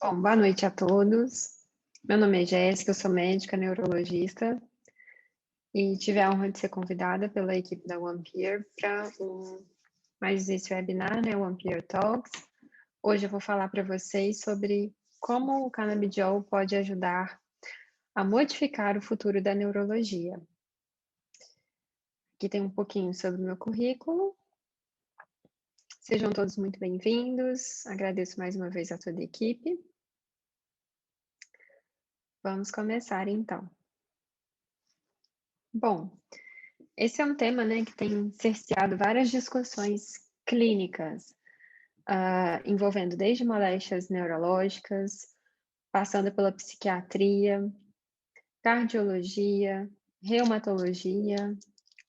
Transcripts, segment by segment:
Bom, boa noite a todos. Meu nome é Jéssica, eu sou médica neurologista e tive a honra de ser convidada pela equipe da OnePeer para mais esse webinar, né, OnePeer Talks. Hoje eu vou falar para vocês sobre como o canabidiol pode ajudar a modificar o futuro da neurologia. Aqui tem um pouquinho sobre o meu currículo. Sejam todos muito bem-vindos. Agradeço mais uma vez a toda a equipe. Vamos começar então. Bom, esse é um tema, né, que tem cerceado várias discussões clínicas, envolvendo desde moléstias neurológicas, passando pela psiquiatria, cardiologia, reumatologia,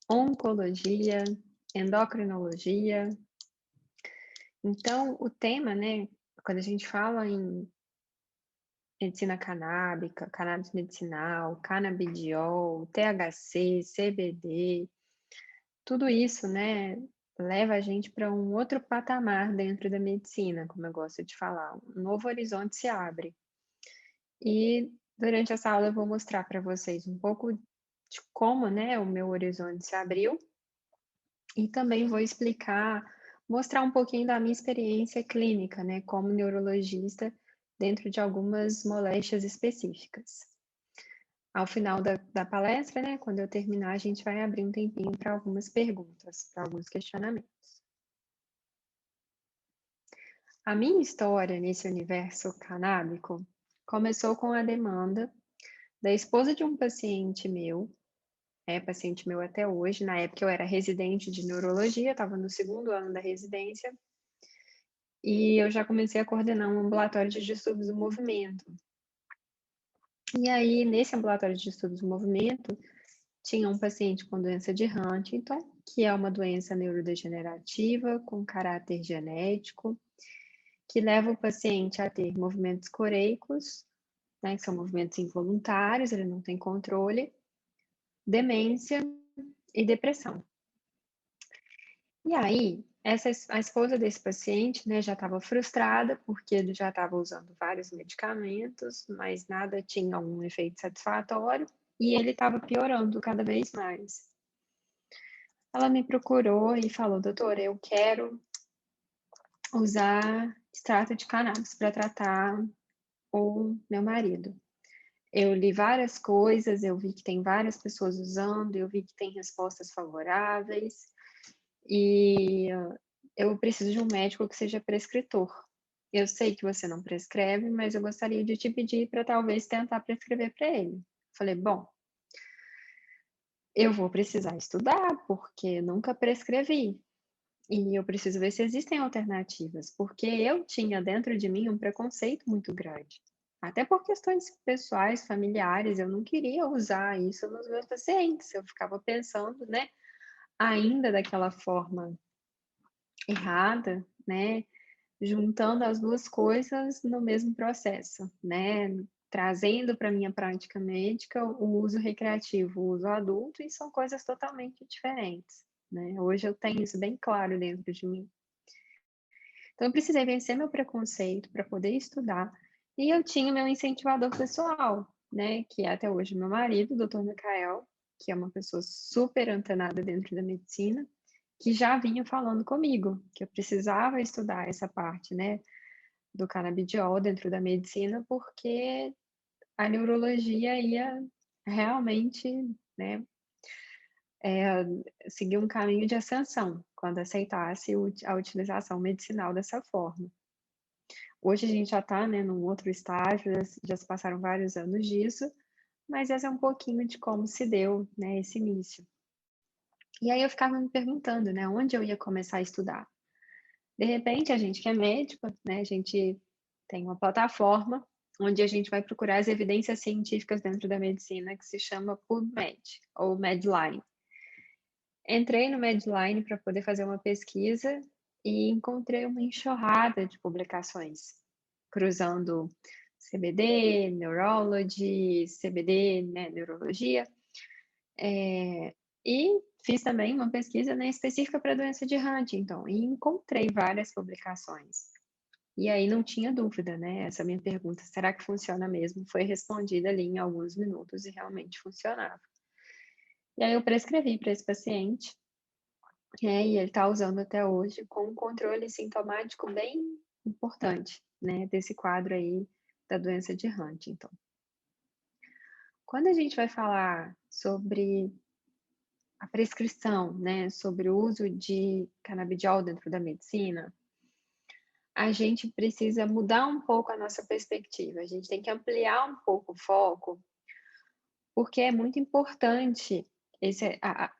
oncologia, endocrinologia. Então, o tema, né, quando a gente fala em medicina canábica, cannabis medicinal, canabidiol, THC, CBD, tudo isso, né, leva a gente para um outro patamar dentro da medicina, como eu gosto de falar, um novo horizonte se abre. E durante essa aula eu vou mostrar para vocês um pouco de como, né, o meu horizonte se abriu e também vou explicar, mostrar um pouquinho da minha experiência clínica, né, como neurologista dentro de algumas moléstias específicas. Ao final da palestra, né, quando eu terminar, a gente vai abrir um tempinho para algumas perguntas, para alguns questionamentos. A minha história nesse universo canábico começou com a demanda da esposa de um paciente meu, é paciente meu até hoje. Na época eu era residente de neurologia, estava no segundo ano da residência, e eu já comecei a coordenar um ambulatório de distúrbios do movimento. E aí, nesse ambulatório de distúrbios do movimento, tinha um paciente com doença de Huntington, que é uma doença neurodegenerativa com caráter genético, que leva o paciente a ter movimentos coreicos, né, que são movimentos involuntários, ele não tem controle, demência e depressão. E aí, a esposa desse paciente, né, já estava frustrada, porque ele já estava usando vários medicamentos, mas nada tinha um efeito satisfatório, e ele estava piorando cada vez mais. Ela me procurou e falou: doutora, eu quero usar extrato de cannabis para tratar o meu marido. Eu li várias coisas, eu vi que tem várias pessoas usando, eu vi que tem respostas favoráveis, e eu preciso de um médico que seja prescritor. Eu sei que você não prescreve, mas eu gostaria de te pedir para talvez tentar prescrever para ele. Falei, bom, eu vou precisar estudar, porque nunca prescrevi. E eu preciso ver se existem alternativas, porque eu tinha dentro de mim um preconceito muito grande. Até por questões pessoais, familiares, eu não queria usar isso nos meus pacientes. Eu ficava pensando, né, ainda daquela forma errada, né, juntando as duas coisas no mesmo processo, né, trazendo para minha prática médica o uso recreativo, o uso adulto, e são coisas totalmente diferentes, né. Hoje eu tenho isso bem claro dentro de mim. Então eu precisei vencer meu preconceito para poder estudar, e eu tinha meu incentivador pessoal, né, que é até hoje meu marido, o doutor Micael, que é uma pessoa super antenada dentro da medicina, que já vinha falando comigo, que eu precisava estudar essa parte, né, do canabidiol dentro da medicina, porque a neurologia ia realmente, né, seguir um caminho de ascensão, quando aceitasse a utilização medicinal dessa forma. Hoje a gente já está, né, num outro estágio, já se passaram vários anos disso, mas esse é um pouquinho de como se deu, né, esse início. E aí eu ficava me perguntando, né, onde eu ia começar a estudar. De repente, a gente que é médico, né, a gente tem uma plataforma onde a gente vai procurar as evidências científicas dentro da medicina, que se chama PubMed ou Medline. Entrei no Medline para poder fazer uma pesquisa e encontrei uma enxurrada de publicações, cruzando CBD, Neurology, CBD, né, neurologia, e fiz também uma pesquisa, né, específica para a doença de Huntington e encontrei várias publicações. E aí não tinha dúvida, né, essa minha pergunta: "Será que funciona mesmo?", foi respondida ali em alguns minutos e realmente funcionava. E aí eu prescrevi para esse paciente, e ele está usando até hoje com um controle sintomático bem importante, né, desse quadro aí da doença de Huntington. Quando a gente vai falar sobre a prescrição, né, sobre o uso de canabidiol dentro da medicina, a gente precisa mudar um pouco a nossa perspectiva, a gente tem que ampliar um pouco o foco, porque é muito importante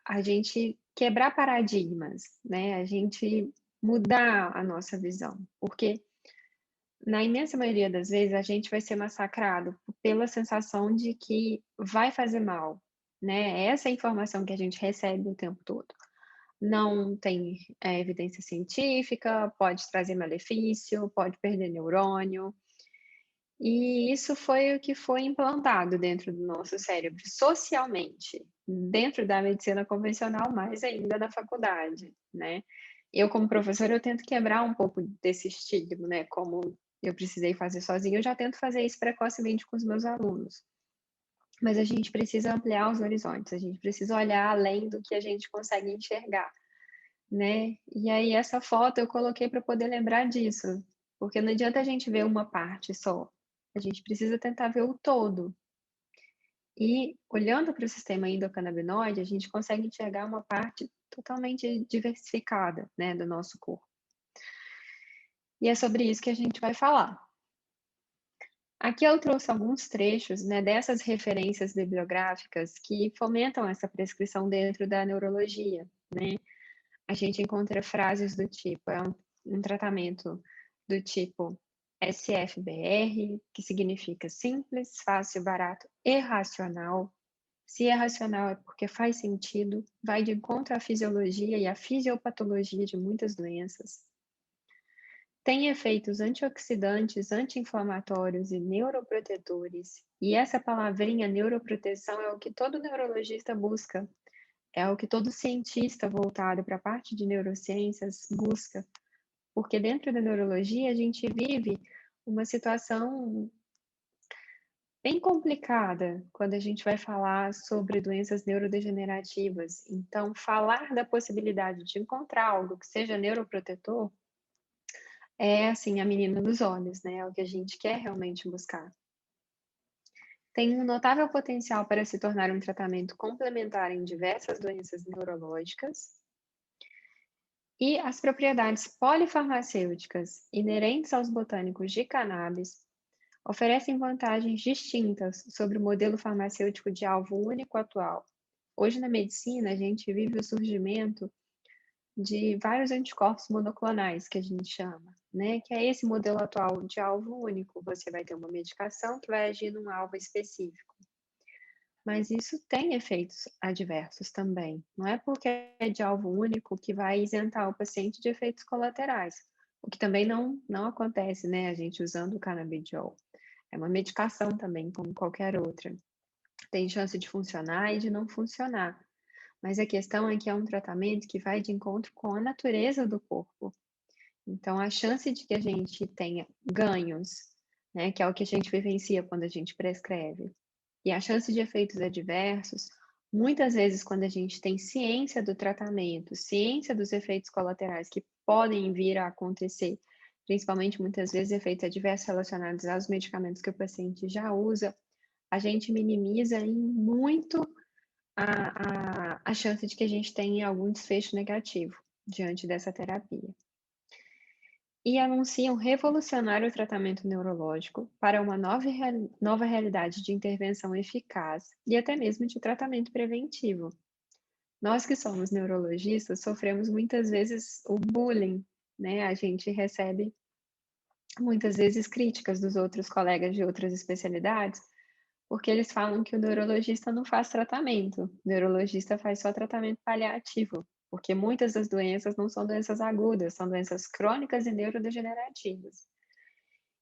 a gente quebrar paradigmas, né, a gente mudar a nossa visão, porque na imensa maioria das vezes a gente vai ser massacrado pela sensação de que vai fazer mal, né, essa é a informação que a gente recebe o tempo todo. Não tem, evidência científica, pode trazer malefício, pode perder neurônio, e isso foi o que foi implantado dentro do nosso cérebro socialmente, dentro da medicina convencional, mais ainda da faculdade, né. Eu como professora, eu tento quebrar um pouco desse estigma, né, como eu precisei fazer sozinha, eu já tento fazer isso precocemente com os meus alunos. Mas a gente precisa ampliar os horizontes, a gente precisa olhar além do que a gente consegue enxergar, né. E aí essa foto eu coloquei para poder lembrar disso, porque não adianta a gente ver uma parte só, a gente precisa tentar ver o todo. E olhando para o sistema endocannabinoide, a gente consegue enxergar uma parte totalmente diversificada, né, do nosso corpo. E é sobre isso que a gente vai falar. Aqui eu trouxe alguns trechos, né, dessas referências bibliográficas que fomentam essa prescrição dentro da neurologia, né. A gente encontra frases do tipo, um tratamento do tipo SFBR, que significa simples, fácil, barato e racional. Se é racional é porque faz sentido, vai de encontro à fisiologia e à fisiopatologia de muitas doenças. Tem efeitos antioxidantes, anti-inflamatórios e neuroprotetores. E essa palavrinha neuroproteção é o que todo neurologista busca, é o que todo cientista voltado para a parte de neurociências busca, porque dentro da neurologia a gente vive uma situação bem complicada quando a gente vai falar sobre doenças neurodegenerativas. Então, falar da possibilidade de encontrar algo que seja neuroprotetor é, assim, a menina dos olhos, né? É o que a gente quer realmente buscar. Tem um notável potencial para se tornar um tratamento complementar em diversas doenças neurológicas. E as propriedades polifarmacêuticas inerentes aos botânicos de cannabis oferecem vantagens distintas sobre o modelo farmacêutico de alvo único atual. Hoje, na medicina, a gente vive o surgimento de vários anticorpos monoclonais, que a gente chama, né? Que é esse modelo atual de alvo único. Você vai ter uma medicação que vai agir num alvo específico. Mas isso tem efeitos adversos também. Não é porque é de alvo único que vai isentar o paciente de efeitos colaterais. O que também não acontece, né? A gente usando o canabidiol. É uma medicação também, como qualquer outra. Tem chance de funcionar e de não funcionar. Mas a questão é que é um tratamento que vai de encontro com a natureza do corpo. Então, a chance de que a gente tenha ganhos, né, que é o que a gente vivencia quando a gente prescreve, e a chance de efeitos adversos, muitas vezes, quando a gente tem ciência do tratamento, ciência dos efeitos colaterais que podem vir a acontecer, principalmente muitas vezes efeitos adversos relacionados aos medicamentos que o paciente já usa, a gente minimiza em muito a chance de que a gente tenha algum desfecho negativo diante dessa terapia. E anunciam revolucionar o tratamento neurológico para uma nova realidade de intervenção eficaz e até mesmo de tratamento preventivo. Nós que somos neurologistas sofremos muitas vezes o bullying, né? A gente recebe muitas vezes críticas dos outros colegas de outras especialidades, porque eles falam que o neurologista não faz tratamento, o neurologista faz só tratamento paliativo, porque muitas das doenças não são doenças agudas, são doenças crônicas e neurodegenerativas.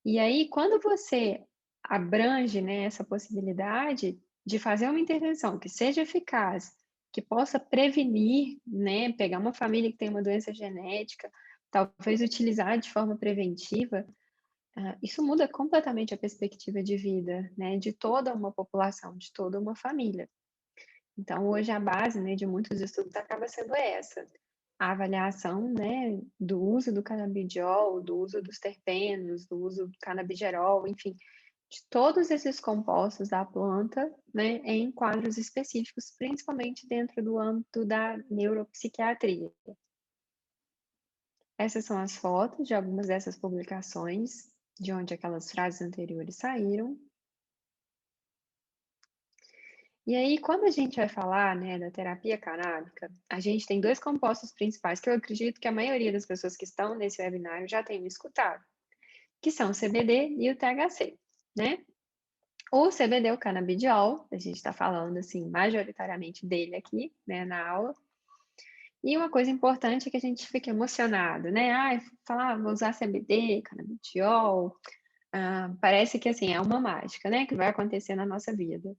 E aí, quando você abrange, né, essa possibilidade de fazer uma intervenção que seja eficaz, que possa prevenir, né, pegar uma família que tem uma doença genética, talvez utilizar de forma preventiva, Isso muda completamente a perspectiva de vida, né, de toda uma população, de toda uma família. Então, hoje a base, né, de muitos estudos acaba sendo essa, a avaliação, né, do uso do canabidiol, do uso dos terpenos, do uso do canabigerol, enfim, de todos esses compostos da planta, né, em quadros específicos, principalmente dentro do âmbito da neuropsiquiatria. Essas são as fotos de algumas dessas publicações, de onde aquelas frases anteriores saíram. E aí, quando a gente vai falar, né, da terapia canábica, a gente tem 2 compostos principais que eu acredito que a maioria das pessoas que estão nesse webinário já tenham escutado, que são o CBD e o THC, né. O CBD, o canabidiol, a gente está falando, assim, majoritariamente dele aqui, né, na aula. E uma coisa importante é que a gente fica emocionado, né, "Ai, falar, vou usar CBD, canabidiol", parece que, assim, é uma mágica, né, que vai acontecer na nossa vida.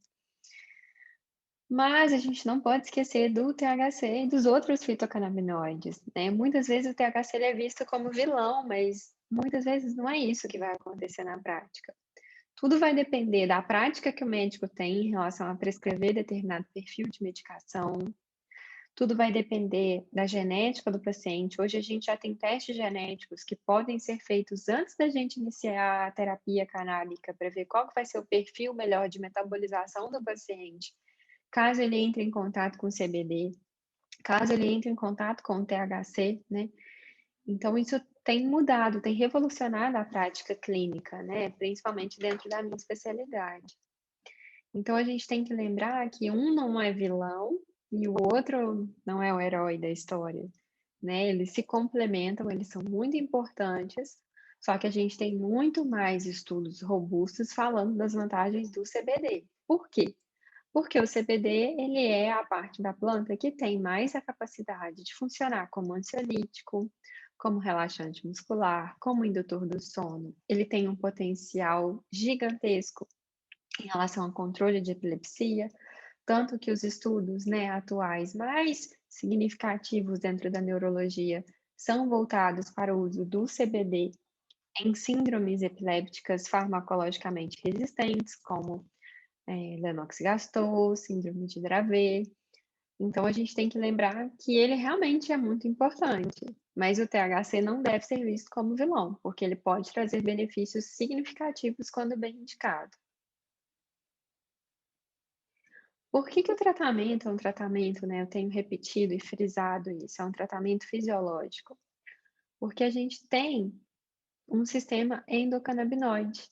Mas a gente não pode esquecer do THC e dos outros fitocannabinoides, né. Muitas vezes o THC ele é visto como vilão, mas muitas vezes não é isso que vai acontecer na prática. Tudo vai depender da prática que o médico tem em relação a prescrever determinado perfil de medicação, tudo vai depender da genética do paciente. Hoje a gente já tem testes genéticos que podem ser feitos antes da gente iniciar a terapia canábica, para ver qual que vai ser o perfil melhor de metabolização do paciente, caso ele entre em contato com o CBD, caso ele entre em contato com o THC, né. Então isso tem mudado, tem revolucionado a prática clínica, né, principalmente dentro da minha especialidade. Então a gente tem que lembrar que um não é vilão e o outro não é o herói da história, né, eles se complementam, eles são muito importantes, só que a gente tem muito mais estudos robustos falando das vantagens do CBD. Por quê? Porque o CBD, ele é a parte da planta que tem mais a capacidade de funcionar como ansiolítico, como relaxante muscular, como indutor do sono. Ele tem um potencial gigantesco em relação ao controle de epilepsia, tanto que os estudos, né, atuais mais significativos dentro da neurologia são voltados para o uso do CBD em síndromes epilépticas farmacologicamente resistentes, como Lennox-Gastaut, síndrome de Dravet. Então a gente tem que lembrar que ele realmente é muito importante, mas o THC não deve ser visto como vilão, porque ele pode trazer benefícios significativos quando bem indicado. Por que que o tratamento é um tratamento, né, eu tenho repetido e frisado isso, é um tratamento fisiológico? Porque a gente tem um sistema endocannabinoide,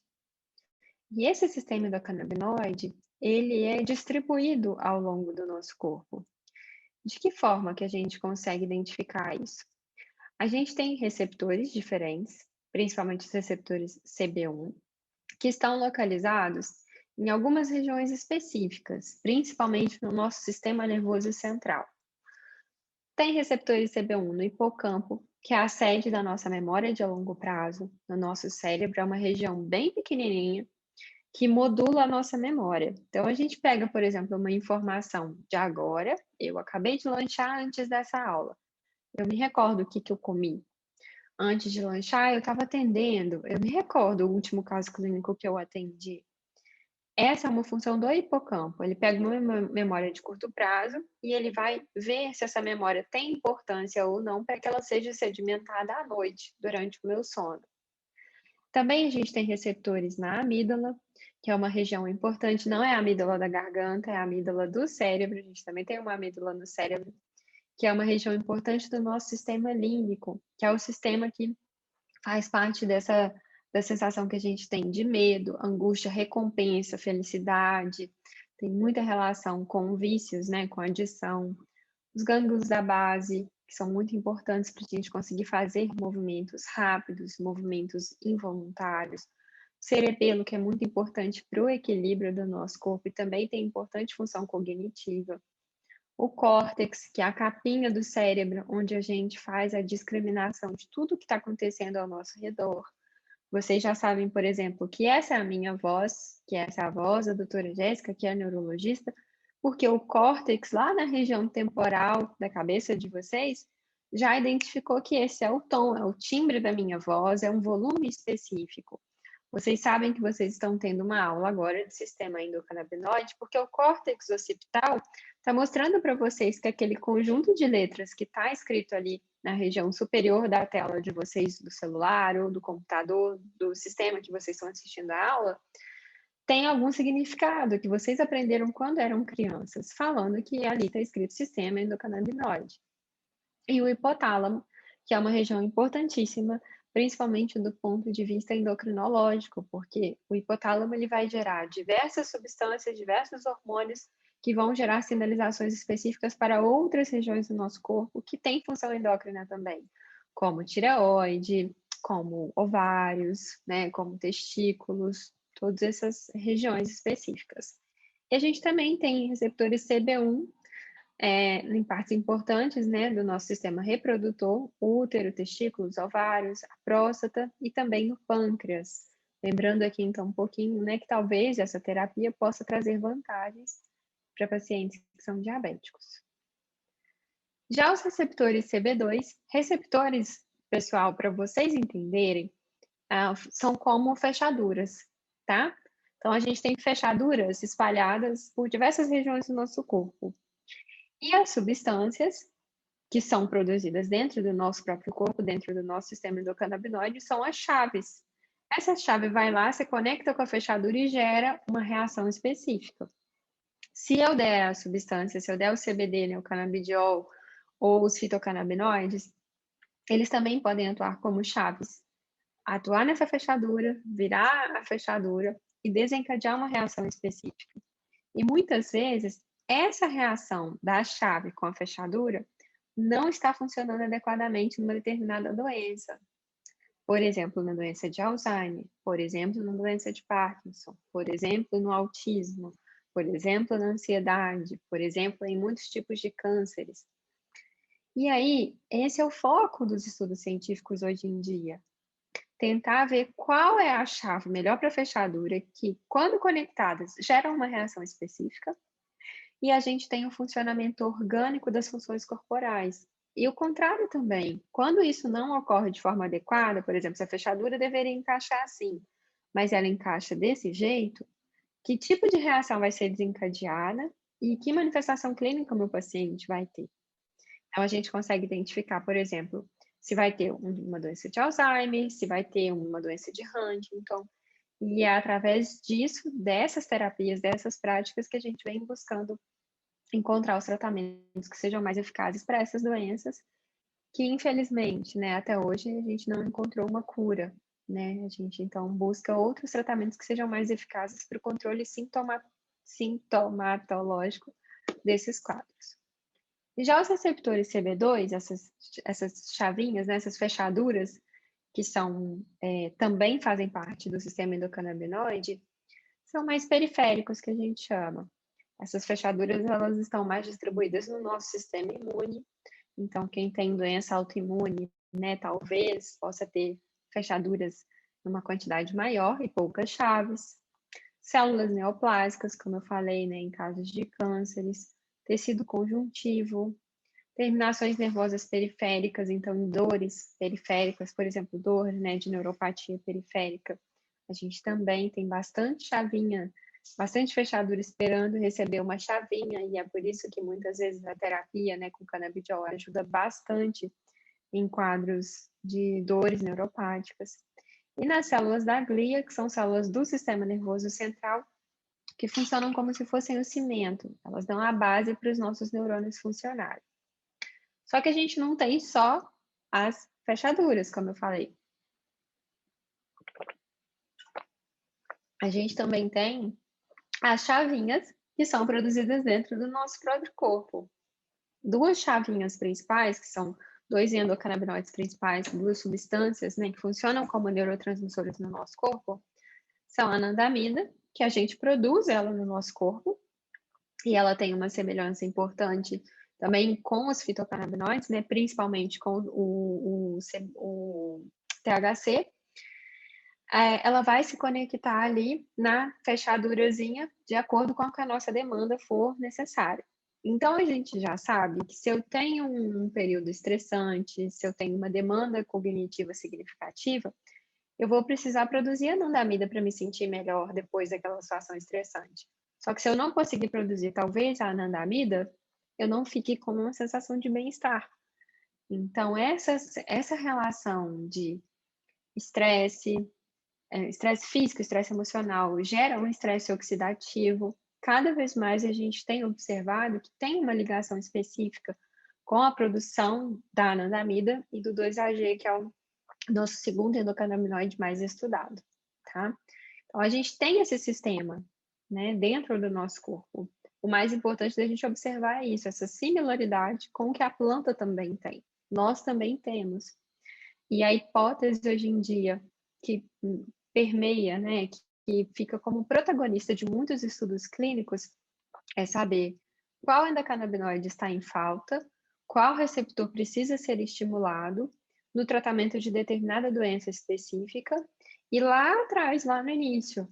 e esse sistema endocannabinoide, ele é distribuído ao longo do nosso corpo. De que forma que a gente consegue identificar isso? A gente tem receptores diferentes, principalmente os receptores CB1, que estão localizados em algumas regiões específicas, principalmente no nosso sistema nervoso central. Tem receptores CB1 no hipocampo, que é a sede da nossa memória de longo prazo. No nosso cérebro é uma região bem pequenininha que modula a nossa memória. Então a gente pega, por exemplo, uma informação de agora, eu acabei de lanchar antes dessa aula. Eu me recordo o que que eu comi. Antes de lanchar, eu estava atendendo, eu me recordo o último caso clínico que eu atendi. Essa é uma função do hipocampo, ele pega uma memória de curto prazo e ele vai ver se essa memória tem importância ou não para que ela seja sedimentada à noite, durante o meu sono. Também a gente tem receptores na amígdala, que é uma região importante, não é a amígdala da garganta, é a amígdala do cérebro, a gente também tem uma amígdala no cérebro, que é uma região importante do nosso sistema límbico, que é o sistema que faz parte da sensação que a gente tem de medo, angústia, recompensa, felicidade, tem muita relação com vícios, né, com adição. Os gânglios da base, que são muito importantes para a gente conseguir fazer movimentos rápidos, movimentos involuntários. O cerebelo, que é muito importante para o equilíbrio do nosso corpo e também tem importante função cognitiva. O córtex, que é a capinha do cérebro, onde a gente faz a discriminação de tudo que está acontecendo ao nosso redor. Vocês já sabem, por exemplo, que essa é a minha voz, que essa é a voz da doutora Jéssica, que é neurologista, porque o córtex, lá na região temporal da cabeça de vocês, já identificou que esse é o tom, é o timbre da minha voz, é um volume específico. Vocês sabem que vocês estão tendo uma aula agora de sistema endocannabinoide, porque o córtex occipital está mostrando para vocês que aquele conjunto de letras que está escrito ali na região superior da tela de vocês, do celular ou do computador, do sistema que vocês estão assistindo a aula, tem algum significado que vocês aprenderam quando eram crianças, falando que ali está escrito sistema endocannabinoide. E o hipotálamo, que é uma região importantíssima, principalmente do ponto de vista endocrinológico, porque o hipotálamo ele vai gerar diversas substâncias, diversos hormônios que vão gerar sinalizações específicas para outras regiões do nosso corpo que têm função endócrina também, como tireoide, como ovários, né, como testículos, todas essas regiões específicas. E a gente também tem receptores CB1 em partes importantes, né, do nosso sistema reprodutor, útero, testículos, ovários, a próstata e também no pâncreas. Lembrando aqui, então, um pouquinho, né, que talvez essa terapia possa trazer vantagens para pacientes que são diabéticos. Já os receptores CB2, receptores, pessoal, para vocês entenderem, são como fechaduras, tá? Então, a gente tem fechaduras espalhadas por diversas regiões do nosso corpo. E as substâncias que são produzidas dentro do nosso próprio corpo, dentro do nosso sistema endocannabinoide, são as chaves. Essa chave vai lá, se conecta com a fechadura e gera uma reação específica. Se eu der a substância, se eu der o CBD, né, o canabidiol, ou os fitocannabinoides, eles também podem atuar como chaves. Atuar nessa fechadura, virar a fechadura e desencadear uma reação específica. E muitas vezes, essa reação da chave com a fechadura não está funcionando adequadamente numa determinada doença. Por exemplo, na doença de Alzheimer, por exemplo, na doença de Parkinson, por exemplo, no autismo, por exemplo, na ansiedade, por exemplo, em muitos tipos de cânceres. E aí, esse é o foco dos estudos científicos hoje em dia. Tentar ver qual é a chave melhor para a fechadura que, quando conectadas, geram uma reação específica, e a gente tem o funcionamento orgânico das funções corporais. E o contrário também, quando isso não ocorre de forma adequada, por exemplo, se a fechadura deveria encaixar assim, mas ela encaixa desse jeito, que tipo de reação vai ser desencadeada e que manifestação clínica o meu paciente vai ter? Então, a gente consegue identificar, por exemplo, se vai ter uma doença de Alzheimer, se vai ter uma doença de Huntington, e é através disso, dessas terapias, dessas práticas, que a gente vem buscando encontrar os tratamentos que sejam mais eficazes para essas doenças, que infelizmente, né, até hoje a gente não encontrou uma cura, né? A gente então busca outros tratamentos que sejam mais eficazes para o controle sintomatológico desses quadros. E já os receptores CB2, essas chavinhas, né, essas fechaduras, que são também fazem parte do sistema endocannabinoide, são mais periféricos, que a gente chama. Essas fechaduras, elas estão mais distribuídas no nosso sistema imune. Então, quem tem doença autoimune, né, talvez possa ter fechaduras numa quantidade maior e poucas chaves. Células neoplásicas, como eu falei, né, em casos de cânceres. Tecido conjuntivo. Terminações nervosas periféricas, então em dores periféricas, por exemplo, dor, né, de neuropatia periférica. A gente também tem bastante chavinha, bastante fechadura esperando receber uma chavinha, e é por isso que muitas vezes a terapia, né, com canabidiol ajuda bastante em quadros de dores neuropáticas. E nas células da glia, que são células do sistema nervoso central, que funcionam como se fossem o cimento, elas dão a base para os nossos neurônios funcionarem. Só que a gente não tem só as fechaduras, como eu falei. A gente também tem as chavinhas que são produzidas dentro do nosso próprio corpo. Duas chavinhas principais, que são dois endocannabinoides principais, duas substâncias, né, que funcionam como neurotransmissores no nosso corpo, são a anandamida, que a gente produz ela no nosso corpo, e ela tem uma semelhança importante também com os fitocannabinoides, né, principalmente com o THC. Ela vai se conectar ali na fechadurazinha de acordo com o que a nossa demanda for necessária. Então, a gente já sabe que se eu tenho um período estressante, se eu tenho uma demanda cognitiva significativa, eu vou precisar produzir anandamida para me sentir melhor depois daquela situação estressante. Só que se eu não conseguir produzir, talvez, a anandamida, eu não fique com uma sensação de bem-estar. Então essa relação de estresse, estresse físico, estresse emocional, gera um estresse oxidativo. Cada vez mais a gente tem observado que tem uma ligação específica com a produção da anandamida e do 2-AG, que é o nosso segundo endocannabinoide mais estudado, tá? Então a gente tem esse sistema, né, dentro do nosso corpo. O mais importante da gente observar é isso, essa similaridade com o que a planta também tem. Nós também temos. E a hipótese hoje em dia que permeia, né, que fica como protagonista de muitos estudos clínicos, é saber qual endocannabinoide está em falta, qual receptor precisa ser estimulado no tratamento de determinada doença específica, e lá atrás, lá no início,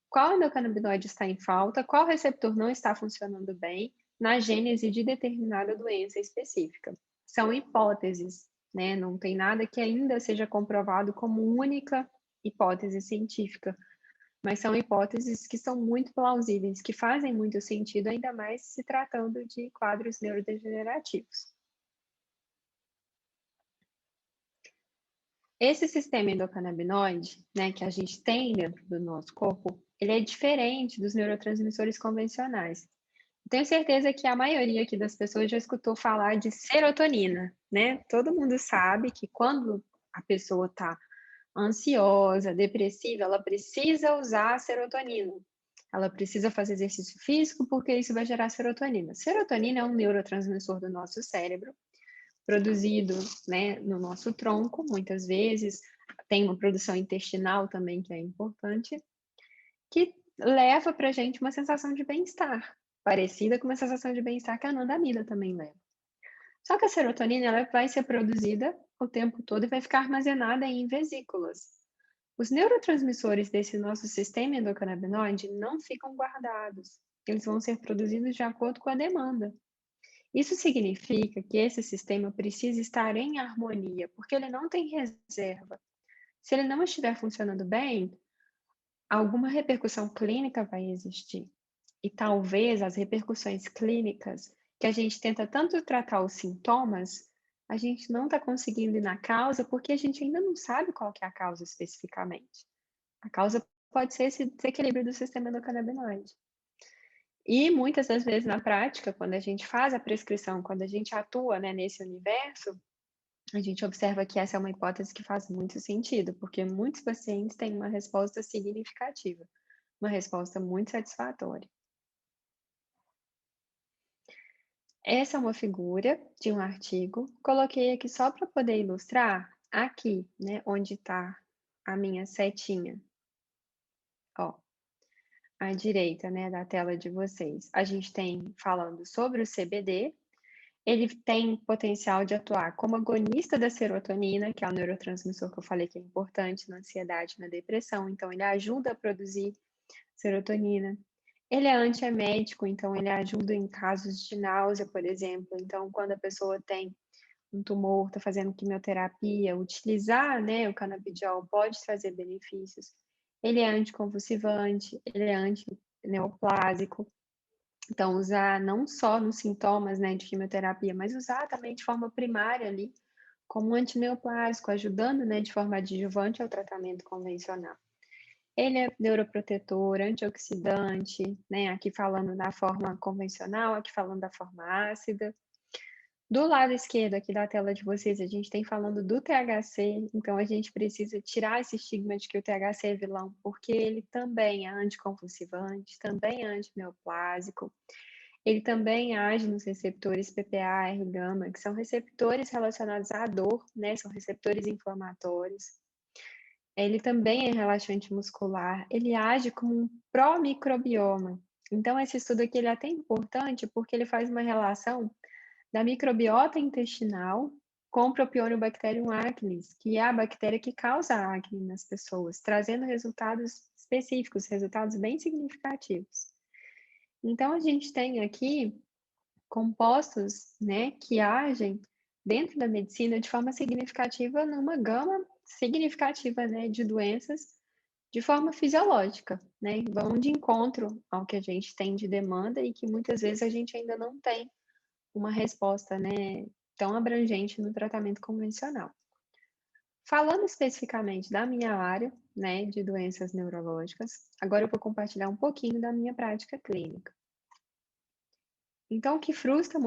qual endocannabinoide está em falta, qual receptor não está funcionando bem na gênese de determinada doença específica. São hipóteses, né? Não tem nada que ainda seja comprovado como única hipótese científica, mas são hipóteses que são muito plausíveis, que fazem muito sentido, ainda mais se tratando de quadros neurodegenerativos. Esse sistema endocannabinoide, né, que a gente tem dentro do nosso corpo, ele é diferente dos neurotransmissores convencionais. Tenho certeza que a maioria aqui das pessoas já escutou falar de serotonina, né? Todo mundo sabe que quando a pessoa está ansiosa, depressiva, ela precisa usar a serotonina. Ela precisa fazer exercício físico porque isso vai gerar serotonina. Serotonina é um neurotransmissor do nosso cérebro, produzido, né, no nosso tronco, muitas vezes. Tem uma produção intestinal também que é importante, que leva para a gente uma sensação de bem-estar, parecida com uma sensação de bem-estar que a anandamida também leva. Só que a serotonina ela vai ser produzida o tempo todo e vai ficar armazenada em vesículas. Os neurotransmissores desse nosso sistema endocannabinoide não ficam guardados. Eles vão ser produzidos de acordo com a demanda. Isso significa que esse sistema precisa estar em harmonia, porque ele não tem reserva. Se ele não estiver funcionando bem, alguma repercussão clínica vai existir. E talvez as repercussões clínicas, que a gente tenta tanto tratar os sintomas, a gente não está conseguindo ir na causa porque a gente ainda não sabe qual que é a causa especificamente. A causa pode ser esse desequilíbrio do sistema endocannabinoide. E muitas das vezes na prática, quando a gente faz a prescrição, quando a gente atua, né, nesse universo, a gente observa que essa é uma hipótese que faz muito sentido, porque muitos pacientes têm uma resposta significativa, uma resposta muito satisfatória. Essa é uma figura de um artigo, coloquei aqui só para poder ilustrar, aqui, né, onde está a minha setinha, ó, à direita, né, da tela de vocês. A gente tem falando sobre o CBD, ele tem potencial de atuar como agonista da serotonina, que é o neurotransmissor que eu falei que é importante na ansiedade e na depressão, então ele ajuda a produzir serotonina. Ele é antiemético, então ele ajuda em casos de náusea, por exemplo. Então, quando a pessoa tem um tumor, está fazendo quimioterapia, utilizar, né, o canabidiol pode trazer benefícios. Ele é anticonvulsivante, ele é antineoplásico. Então, usar não só nos sintomas, né, de quimioterapia, mas usar também de forma primária ali, como um antineoplásico, ajudando, né, de forma adjuvante ao tratamento convencional. Ele é neuroprotetor, antioxidante, né, aqui falando da forma convencional, aqui falando da forma ácida. Do lado esquerdo aqui da tela de vocês, a gente tem falando do THC, então a gente precisa tirar esse estigma de que o THC é vilão, porque ele também é anticonvulsivante, também é antineoplásico, ele também age nos receptores PPA, R-gama, que são receptores relacionados à dor, né, são receptores inflamatórios. Ele também é relaxante muscular, ele age como um pró-microbioma. Então esse estudo aqui ele é até importante porque ele faz uma relação da microbiota intestinal com o Propionibacterium acnes, que é a bactéria que causa acne nas pessoas, trazendo resultados específicos, resultados bem significativos. Então, a gente tem aqui compostos, né, que agem dentro da medicina de forma significativa numa gama significativa, né, de doenças de forma fisiológica, né, vão de encontro ao que a gente tem de demanda e que muitas vezes a gente ainda não tem uma resposta, né, tão abrangente no tratamento convencional. Falando especificamente da minha área, né, de doenças neurológicas, agora eu vou compartilhar um pouquinho da minha prática clínica. Então, o que frustra,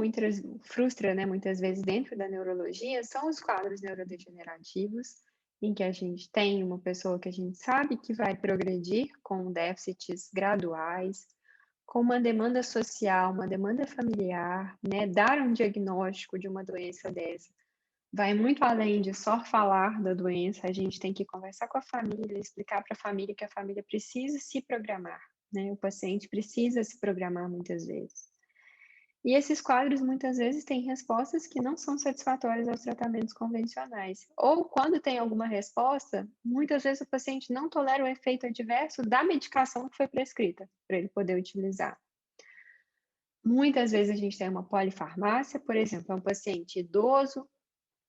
né, muitas vezes dentro da neurologia são os quadros neurodegenerativos, em que a gente tem uma pessoa que a gente sabe que vai progredir com déficits graduais, com uma demanda social, uma demanda familiar, né, dar um diagnóstico de uma doença dessa vai muito além de só falar da doença, a gente tem que conversar com a família, explicar para a família que a família precisa se programar, né? O paciente precisa se programar muitas vezes. E esses quadros muitas vezes têm respostas que não são satisfatórias aos tratamentos convencionais. Ou quando tem alguma resposta, muitas vezes o paciente não tolera o efeito adverso da medicação que foi prescrita para ele poder utilizar. Muitas vezes a gente tem uma polifarmácia, por exemplo, é um paciente idoso,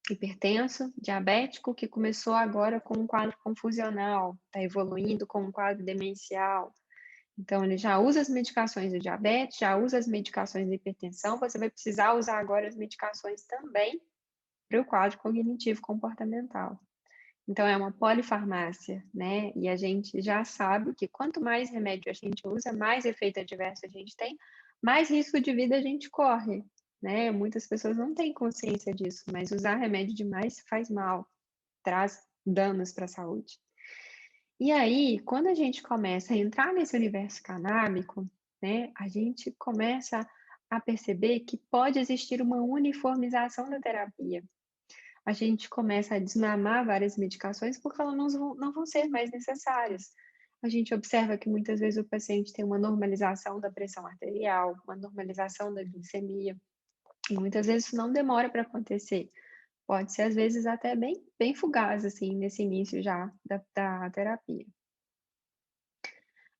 hipertenso, diabético, que começou agora com um quadro confusional, está evoluindo com um quadro demencial. Então, ele já usa as medicações do diabetes, já usa as medicações da hipertensão, você vai precisar usar agora as medicações também para o quadro cognitivo comportamental. Então, é uma polifarmácia, né? E a gente já sabe que quanto mais remédio a gente usa, mais efeito adverso a gente tem, mais risco de vida a gente corre, né? Muitas pessoas não têm consciência disso, mas usar remédio demais faz mal, traz danos para a saúde. E aí, quando a gente começa a entrar nesse universo canábico, né, a gente começa a perceber que pode existir uma uniformização da terapia. A gente começa a desmamar várias medicações porque elas não vão ser mais necessárias. A gente observa que muitas vezes o paciente tem uma normalização da pressão arterial, uma normalização da glicemia, e muitas vezes isso não demora para acontecer. Pode ser, às vezes, até bem fugaz, assim, nesse início já da terapia.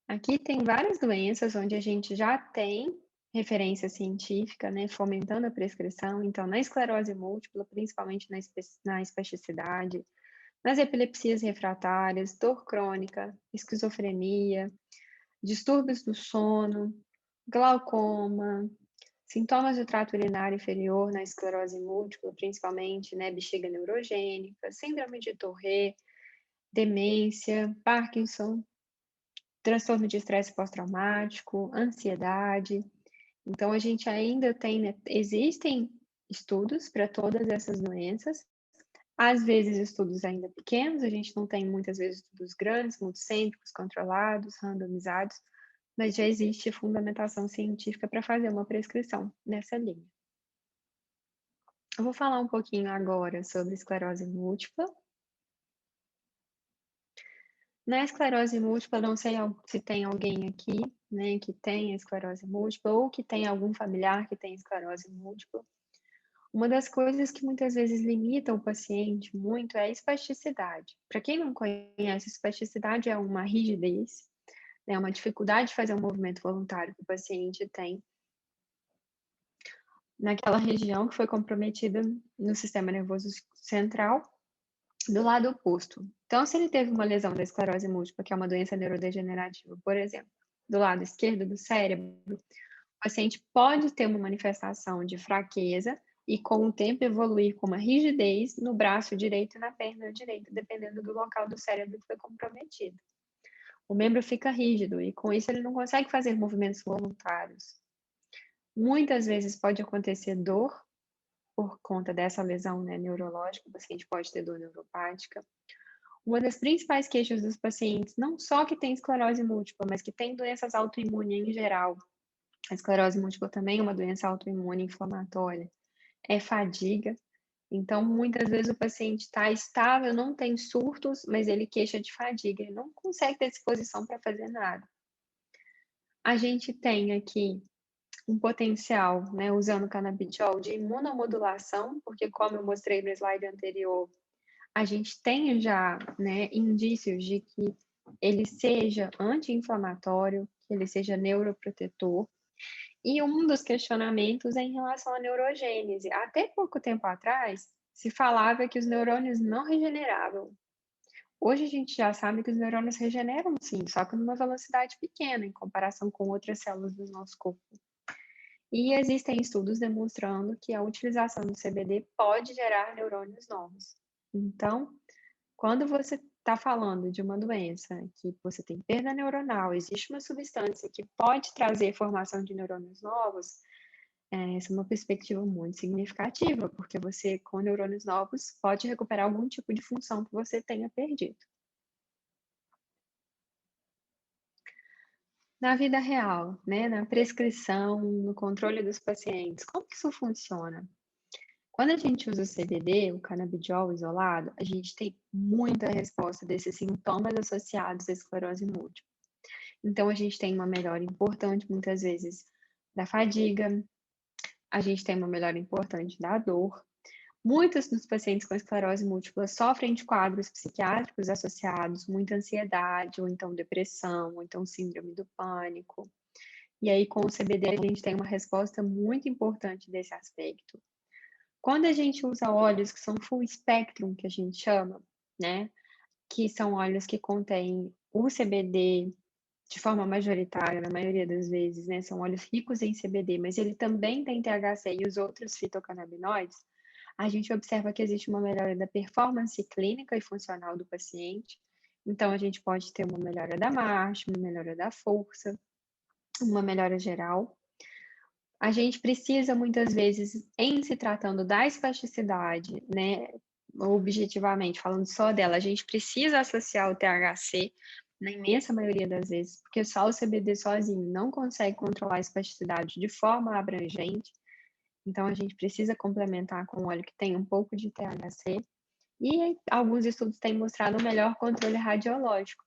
Aqui tem várias doenças onde a gente já tem referência científica, né, fomentando a prescrição. Então, na esclerose múltipla, principalmente na espasticidade, nas epilepsias refratárias, dor crônica, esquizofrenia, distúrbios do sono, glaucoma, sintomas do trato urinário inferior na esclerose múltipla, principalmente, né, bexiga neurogênica, síndrome de Tourette, demência, Parkinson, transtorno de estresse pós-traumático, ansiedade. Então, a gente ainda tem, né, existem estudos para todas essas doenças, às vezes estudos ainda pequenos, a gente não tem muitas vezes estudos grandes, multicêntricos, controlados, randomizados, mas já existe fundamentação científica para fazer uma prescrição nessa linha. Eu vou falar um pouquinho agora sobre esclerose múltipla. Na esclerose múltipla, não sei se tem alguém aqui, né, que tem esclerose múltipla ou que tem algum familiar que tem esclerose múltipla. Uma das coisas que muitas vezes limita o paciente muito é a espasticidade. Para quem não conhece, espasticidade é uma rigidez, né, uma dificuldade de fazer um movimento voluntário que o paciente tem naquela região que foi comprometida no sistema nervoso central, do lado oposto. Então, se ele teve uma lesão da esclerose múltipla, que é uma doença neurodegenerativa, por exemplo, do lado esquerdo do cérebro, o paciente pode ter uma manifestação de fraqueza e, com o tempo, evoluir com uma rigidez no braço direito e na perna direita, dependendo do local do cérebro que foi comprometido. O membro fica rígido e, com isso, ele não consegue fazer movimentos voluntários. Muitas vezes pode acontecer dor por conta dessa lesão, né, neurológica, o paciente pode ter dor neuropática. Uma das principais queixas dos pacientes, não só que tem esclerose múltipla, mas que tem doenças autoimunes em geral, a esclerose múltipla também é uma doença autoimune inflamatória, é fadiga. Então, muitas vezes o paciente está estável, não tem surtos, mas ele queixa de fadiga, ele não consegue ter disposição para fazer nada. A gente tem aqui um potencial, né, usando o canabidiol, de imunomodulação, porque como eu mostrei no slide anterior, a gente tem já, né, indícios de que ele seja anti-inflamatório, que ele seja neuroprotetor. E um dos questionamentos é em relação à neurogênese. Até pouco tempo atrás, se falava que os neurônios não regeneravam. Hoje a gente já sabe que os neurônios regeneram sim, só que numa velocidade pequena em comparação com outras células do nosso corpo. E existem estudos demonstrando que a utilização do CBD pode gerar neurônios novos. Então, quando você está falando de uma doença que você tem perda neuronal, existe uma substância que pode trazer formação de neurônios novos, essa é uma perspectiva muito significativa, porque você, com neurônios novos, pode recuperar algum tipo de função que você tenha perdido. Na vida real, né, na prescrição, no controle dos pacientes, como que isso funciona? Quando a gente usa o CBD, o canabidiol isolado, a gente tem muita resposta desses sintomas associados à esclerose múltipla. Então, a gente tem uma melhora importante, muitas vezes, da fadiga, a gente tem uma melhora importante da dor. Muitos dos pacientes com esclerose múltipla sofrem de quadros psiquiátricos associados, muita ansiedade, ou então depressão, ou então síndrome do pânico. E aí, com o CBD, a gente tem uma resposta muito importante desse aspecto. Quando a gente usa óleos que são full spectrum, que a gente chama, né, que são óleos que contêm o CBD de forma majoritária, na maioria das vezes, né, são óleos ricos em CBD, mas ele também tem THC e os outros fitocannabinoides, a gente observa que existe uma melhora da performance clínica e funcional do paciente. Então, a gente pode ter uma melhora da marcha, uma melhora da força, uma melhora geral. A gente precisa muitas vezes, em se tratando da espasticidade, né, objetivamente falando só dela, a gente precisa associar o THC, na imensa maioria das vezes, porque só o CBD sozinho não consegue controlar a espasticidade de forma abrangente, então a gente precisa complementar com um óleo que tem um pouco de THC, e alguns estudos têm mostrado um melhor controle radiológico.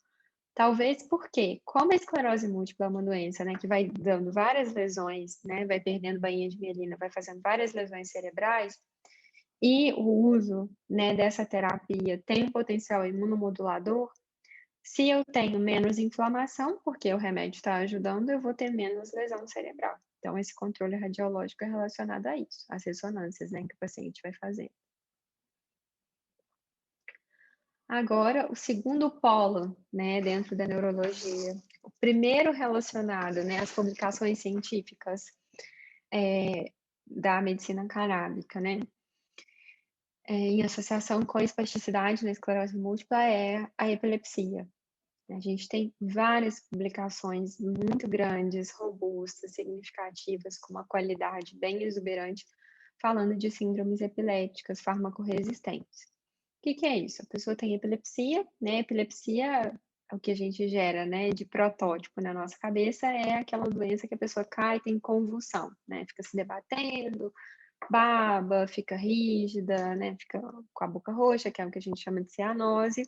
Talvez porque, como a esclerose múltipla é uma doença, né, que vai dando várias lesões, né, vai perdendo bainha de mielina, vai fazendo várias lesões cerebrais, e o uso, né, dessa terapia tem um potencial imunomodulador, se eu tenho menos inflamação, porque o remédio está ajudando, eu vou ter menos lesão cerebral. Então, esse controle radiológico é relacionado a isso, às ressonâncias, né, que o paciente vai fazer. Agora, o segundo polo, né, dentro da neurologia, o primeiro relacionado, né, às publicações científicas da medicina canábica, né, em associação com a espasticidade na esclerose múltipla é a epilepsia. A gente tem várias publicações muito grandes, robustas, significativas, com uma qualidade bem exuberante, falando de síndromes epiléticas farmacorresistentes. O que é isso? A pessoa tem epilepsia, né? Epilepsia, o que a gente gera, né, de protótipo na nossa cabeça é aquela doença que a pessoa cai e tem convulsão, né? Fica se debatendo, baba, fica rígida, né? Fica com a boca roxa, que é o que a gente chama de cianose.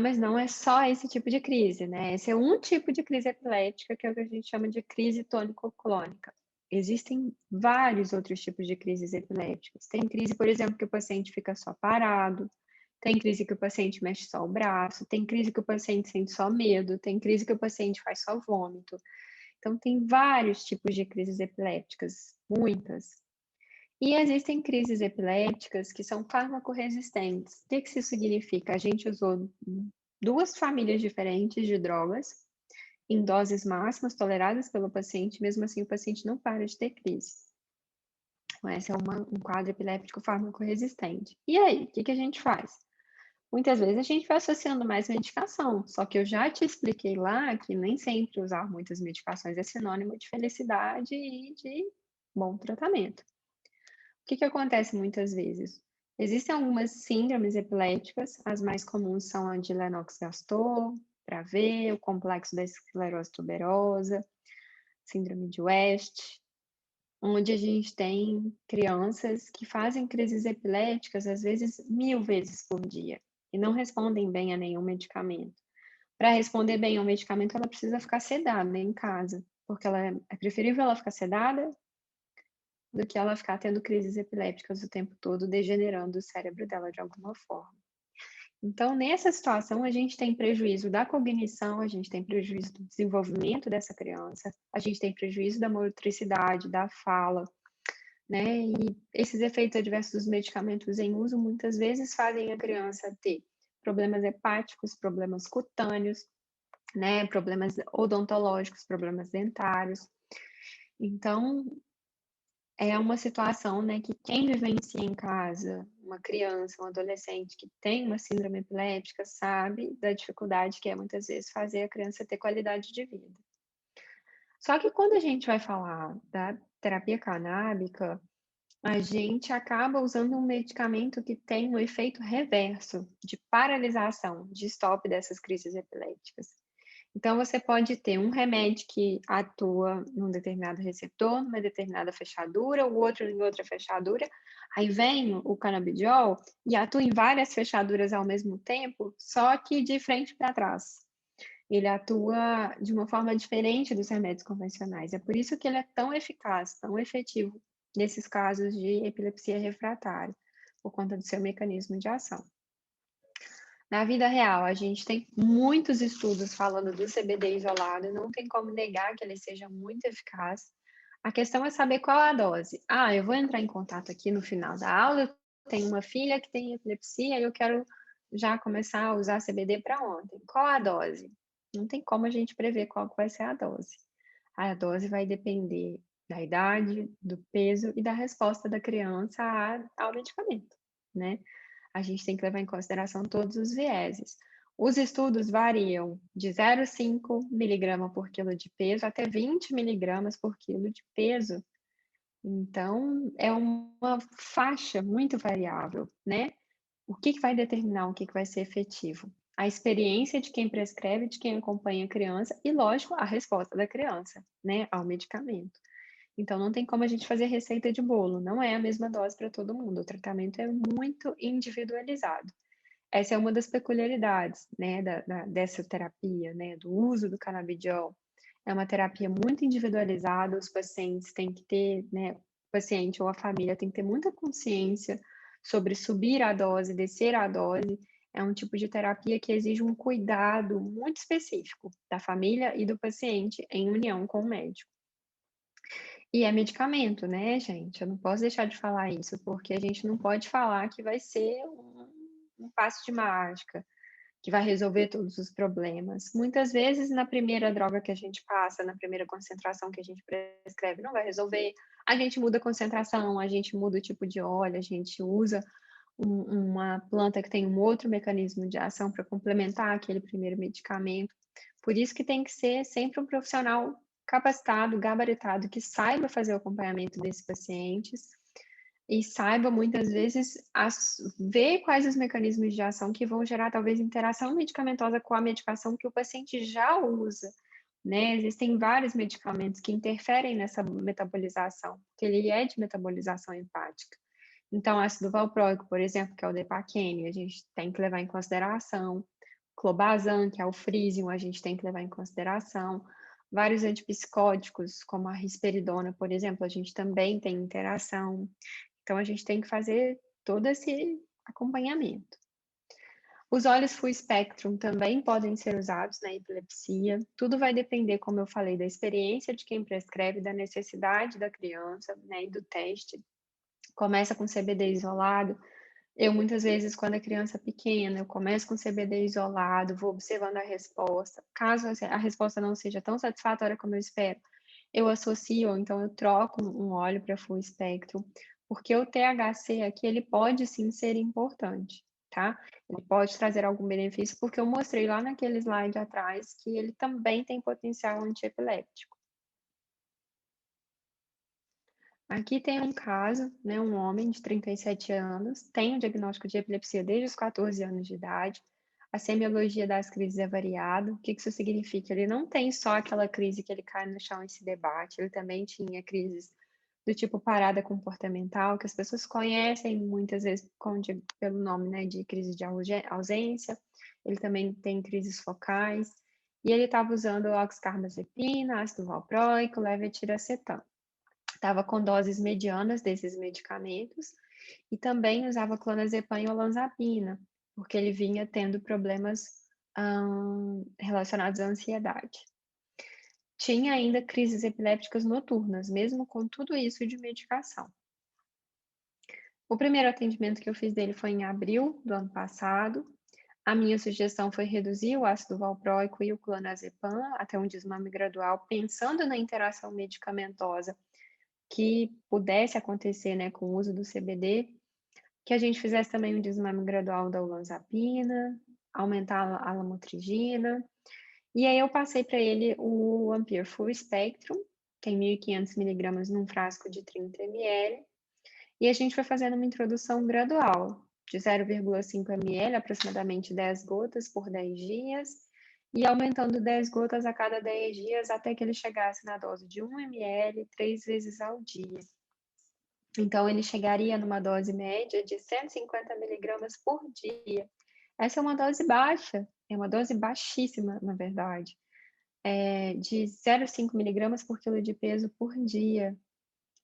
Mas não é só esse tipo de crise, né? Esse é um tipo de crise epilética, que é o que a gente chama de crise tônico-clônica. Existem vários outros tipos de crises epiléticas. Tem crise, por exemplo, que o paciente fica só parado, tem crise que o paciente mexe só o braço, tem crise que o paciente sente só medo, tem crise que o paciente faz só vômito. Então, tem vários tipos de crises epilépticas, muitas. E existem crises epiléticas que são farmacorresistentes. O que isso significa? A gente usou duas famílias diferentes de drogas em doses máximas toleradas pelo paciente, mesmo assim o paciente não para de ter crise. Então, esse é um quadro epiléptico farmacorresistente. E aí, o que a gente faz? Muitas vezes a gente vai associando mais medicação, só que eu já te expliquei lá que nem sempre usar muitas medicações é sinônimo de felicidade e de bom tratamento. O que acontece muitas vezes? Existem algumas síndromes epiléticas, as mais comuns são a de Lennox-Gastaut, Dravet, o complexo da esclerose tuberosa, síndrome de West, onde a gente tem crianças que fazem crises epiléticas, às vezes 1000 vezes por dia, e não respondem bem a nenhum medicamento. Para responder bem ao medicamento, ela precisa ficar sedada em casa, porque é preferível ela ficar sedada do que ela ficar tendo crises epilépticas o tempo todo, degenerando o cérebro dela de alguma forma. Então, nessa situação, a gente tem prejuízo da cognição, a gente tem prejuízo do desenvolvimento dessa criança, a gente tem prejuízo da motricidade, da fala, né? E esses efeitos adversos dos medicamentos em uso muitas vezes fazem a criança ter problemas hepáticos, problemas cutâneos, né, problemas odontológicos, problemas dentários. Então, é uma situação, né, que quem vivencia em casa, uma criança, um adolescente que tem uma síndrome epiléptica, sabe da dificuldade que é muitas vezes fazer a criança ter qualidade de vida. Só que quando a gente vai falar da terapia canábica, a gente acaba usando um medicamento que tem um efeito reverso de paralisação, de stop dessas crises epilépticas. Então, você pode ter um remédio que atua num determinado receptor, numa determinada fechadura, o outro em outra fechadura. Aí vem o canabidiol e atua em várias fechaduras ao mesmo tempo, só que de frente para trás. Ele atua de uma forma diferente dos remédios convencionais. É por isso que ele é tão eficaz, tão efetivo nesses casos de epilepsia refratária, por conta do seu mecanismo de ação. Na vida real, a gente tem muitos estudos falando do CBD isolado, não tem como negar que ele seja muito eficaz. A questão é saber qual a dose. Ah, eu vou entrar em contato aqui no final da aula, eu tenho uma filha que tem epilepsia e eu quero já começar a usar CBD para ontem. Qual a dose? Não tem como a gente prever qual que vai ser a dose. A dose vai depender da idade, do peso e da resposta da criança ao medicamento, né? A gente tem que levar em consideração todos os vieses. Os estudos variam de 0,5 miligrama por quilo de peso até 20 miligramas por quilo de peso. Então, é uma faixa muito variável, né? O que vai determinar o que vai ser efetivo? A experiência de quem prescreve, de quem acompanha a criança e, lógico, a resposta da criança, né, ao medicamento. Então, não tem como a gente fazer receita de bolo, não é a mesma dose para todo mundo, o tratamento é muito individualizado. Essa é uma das peculiaridades, né, dessa terapia, né, do uso do canabidiol. É uma terapia muito individualizada, os pacientes têm que ter, né, o paciente ou a família tem que ter muita consciência sobre subir a dose, descer a dose. É um tipo de terapia que exige um cuidado muito específico da família e do paciente em união com o médico. E é medicamento, né, gente? Eu não posso deixar de falar isso, porque a gente não pode falar que vai ser um passe de mágica, que vai resolver todos os problemas. Muitas vezes, na primeira droga que a gente passa, na primeira concentração que a gente prescreve, não vai resolver. A gente muda a concentração, a gente muda o tipo de óleo, a gente usa uma planta que tem um outro mecanismo de ação para complementar aquele primeiro medicamento. Por isso que tem que ser sempre um profissional capacitado, gabaritado, que saiba fazer o acompanhamento desses pacientes e saiba muitas vezes ver quais os mecanismos de ação que vão gerar talvez interação medicamentosa com a medicação que o paciente já usa, né? Existem vários medicamentos que interferem nessa metabolização, porque ele é de metabolização hepática. Então, ácido valproico, por exemplo, que é o Depaquene, a gente tem que levar em consideração. Clobazam, que é o Frisium, a gente tem que levar em consideração. Vários antipsicóticos, como a risperidona, por exemplo, a gente também tem interação. Então, a gente tem que fazer todo esse acompanhamento. Os óleos full spectrum também podem ser usados na epilepsia. Tudo vai depender, como eu falei, da experiência de quem prescreve, da necessidade da criança, né, e do teste. Começa com CBD isolado. Eu, muitas vezes, quando a criança é pequena, eu começo com CBD isolado, vou observando a resposta. Caso a resposta não seja tão satisfatória como eu espero, eu associo, ou então eu troco um óleo para full spectrum, porque o THC aqui, ele pode sim ser importante, tá? Ele pode trazer algum benefício, porque eu mostrei lá naquele slide atrás que ele também tem potencial antiepiléptico. Aqui tem um caso, né, um homem de 37 anos, tem o diagnóstico de epilepsia desde os 14 anos de idade. A semiologia das crises é variada. O que isso significa? Ele não tem só aquela crise que ele cai no chão e se debate, ele também tinha crises do tipo parada comportamental, que as pessoas conhecem muitas vezes pelo nome, né, de crise de ausência. Ele também tem crises focais. E ele estava usando oxcarbazepina, ácido valproico, levetiracetam. Estava com doses medianas desses medicamentos e também usava clonazepam e olanzapina, porque ele vinha tendo problemas relacionados à ansiedade. Tinha ainda crises epilépticas noturnas, mesmo com tudo isso de medicação. O primeiro atendimento que eu fiz dele foi em abril do ano passado. A minha sugestão foi reduzir o ácido valproico e o clonazepam até um desmame gradual, pensando na interação medicamentosa que pudesse acontecer, né, com o uso do CBD, que a gente fizesse também um desmame gradual da olanzapina, aumentar a lamotrigina. E aí eu passei para ele o Ampere Full Spectrum, tem 1.500 miligramas num frasco de 30 ml, e a gente foi fazendo uma introdução gradual, de 0,5 ml, aproximadamente 10 gotas por 10 dias, e aumentando 10 gotas a cada 10 dias até que ele chegasse na dose de 1 ml 3 vezes ao dia. Então, ele chegaria numa dose média de 150 miligramas por dia. Essa é uma dose baixa, é uma dose baixíssima, na verdade, de 0,5 miligramas por quilo de peso por dia.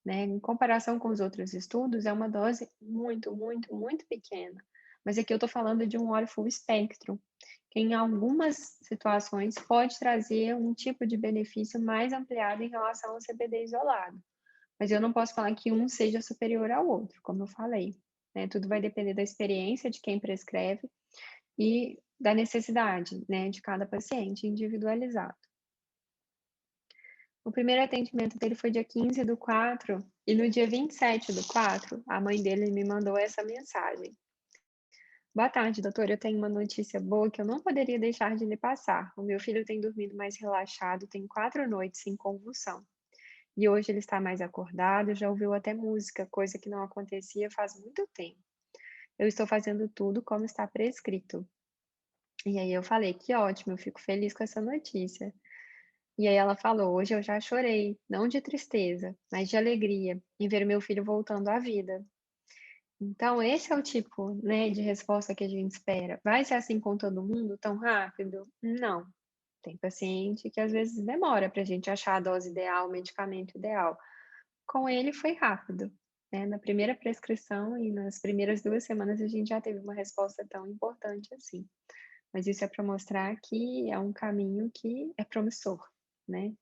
Né? Em comparação com os outros estudos, é uma dose muito, muito, muito pequena. Mas aqui eu estou falando de um óleo full espectro, que em algumas situações pode trazer um tipo de benefício mais ampliado em relação ao CBD isolado. Mas eu não posso falar que um seja superior ao outro, como eu falei. Né? Tudo vai depender da experiência de quem prescreve e da necessidade, né, de cada paciente individualizado. O primeiro atendimento dele foi dia 15/4, e no dia 27/4, a mãe dele me mandou essa mensagem: "Boa tarde, doutor. Eu tenho uma notícia boa que eu não poderia deixar de lhe passar. O meu filho tem dormido mais relaxado, tem 4 noites sem convulsão. E hoje ele está mais acordado, já ouviu até música, coisa que não acontecia faz muito tempo. Eu estou fazendo tudo como está prescrito." E aí eu falei: "Que ótimo, eu fico feliz com essa notícia." E aí ela falou: "Hoje eu já chorei, não de tristeza, mas de alegria, em ver meu filho voltando à vida." Então esse é o tipo, né, de resposta que a gente espera. Vai ser assim com todo mundo tão rápido? Não. Tem paciente que às vezes demora para a gente achar a dose ideal, o medicamento ideal. Com ele foi rápido, né, na primeira prescrição e nas primeiras 2 semanas a gente já teve uma resposta tão importante assim. Mas isso é para mostrar que é um caminho que é promissor, né.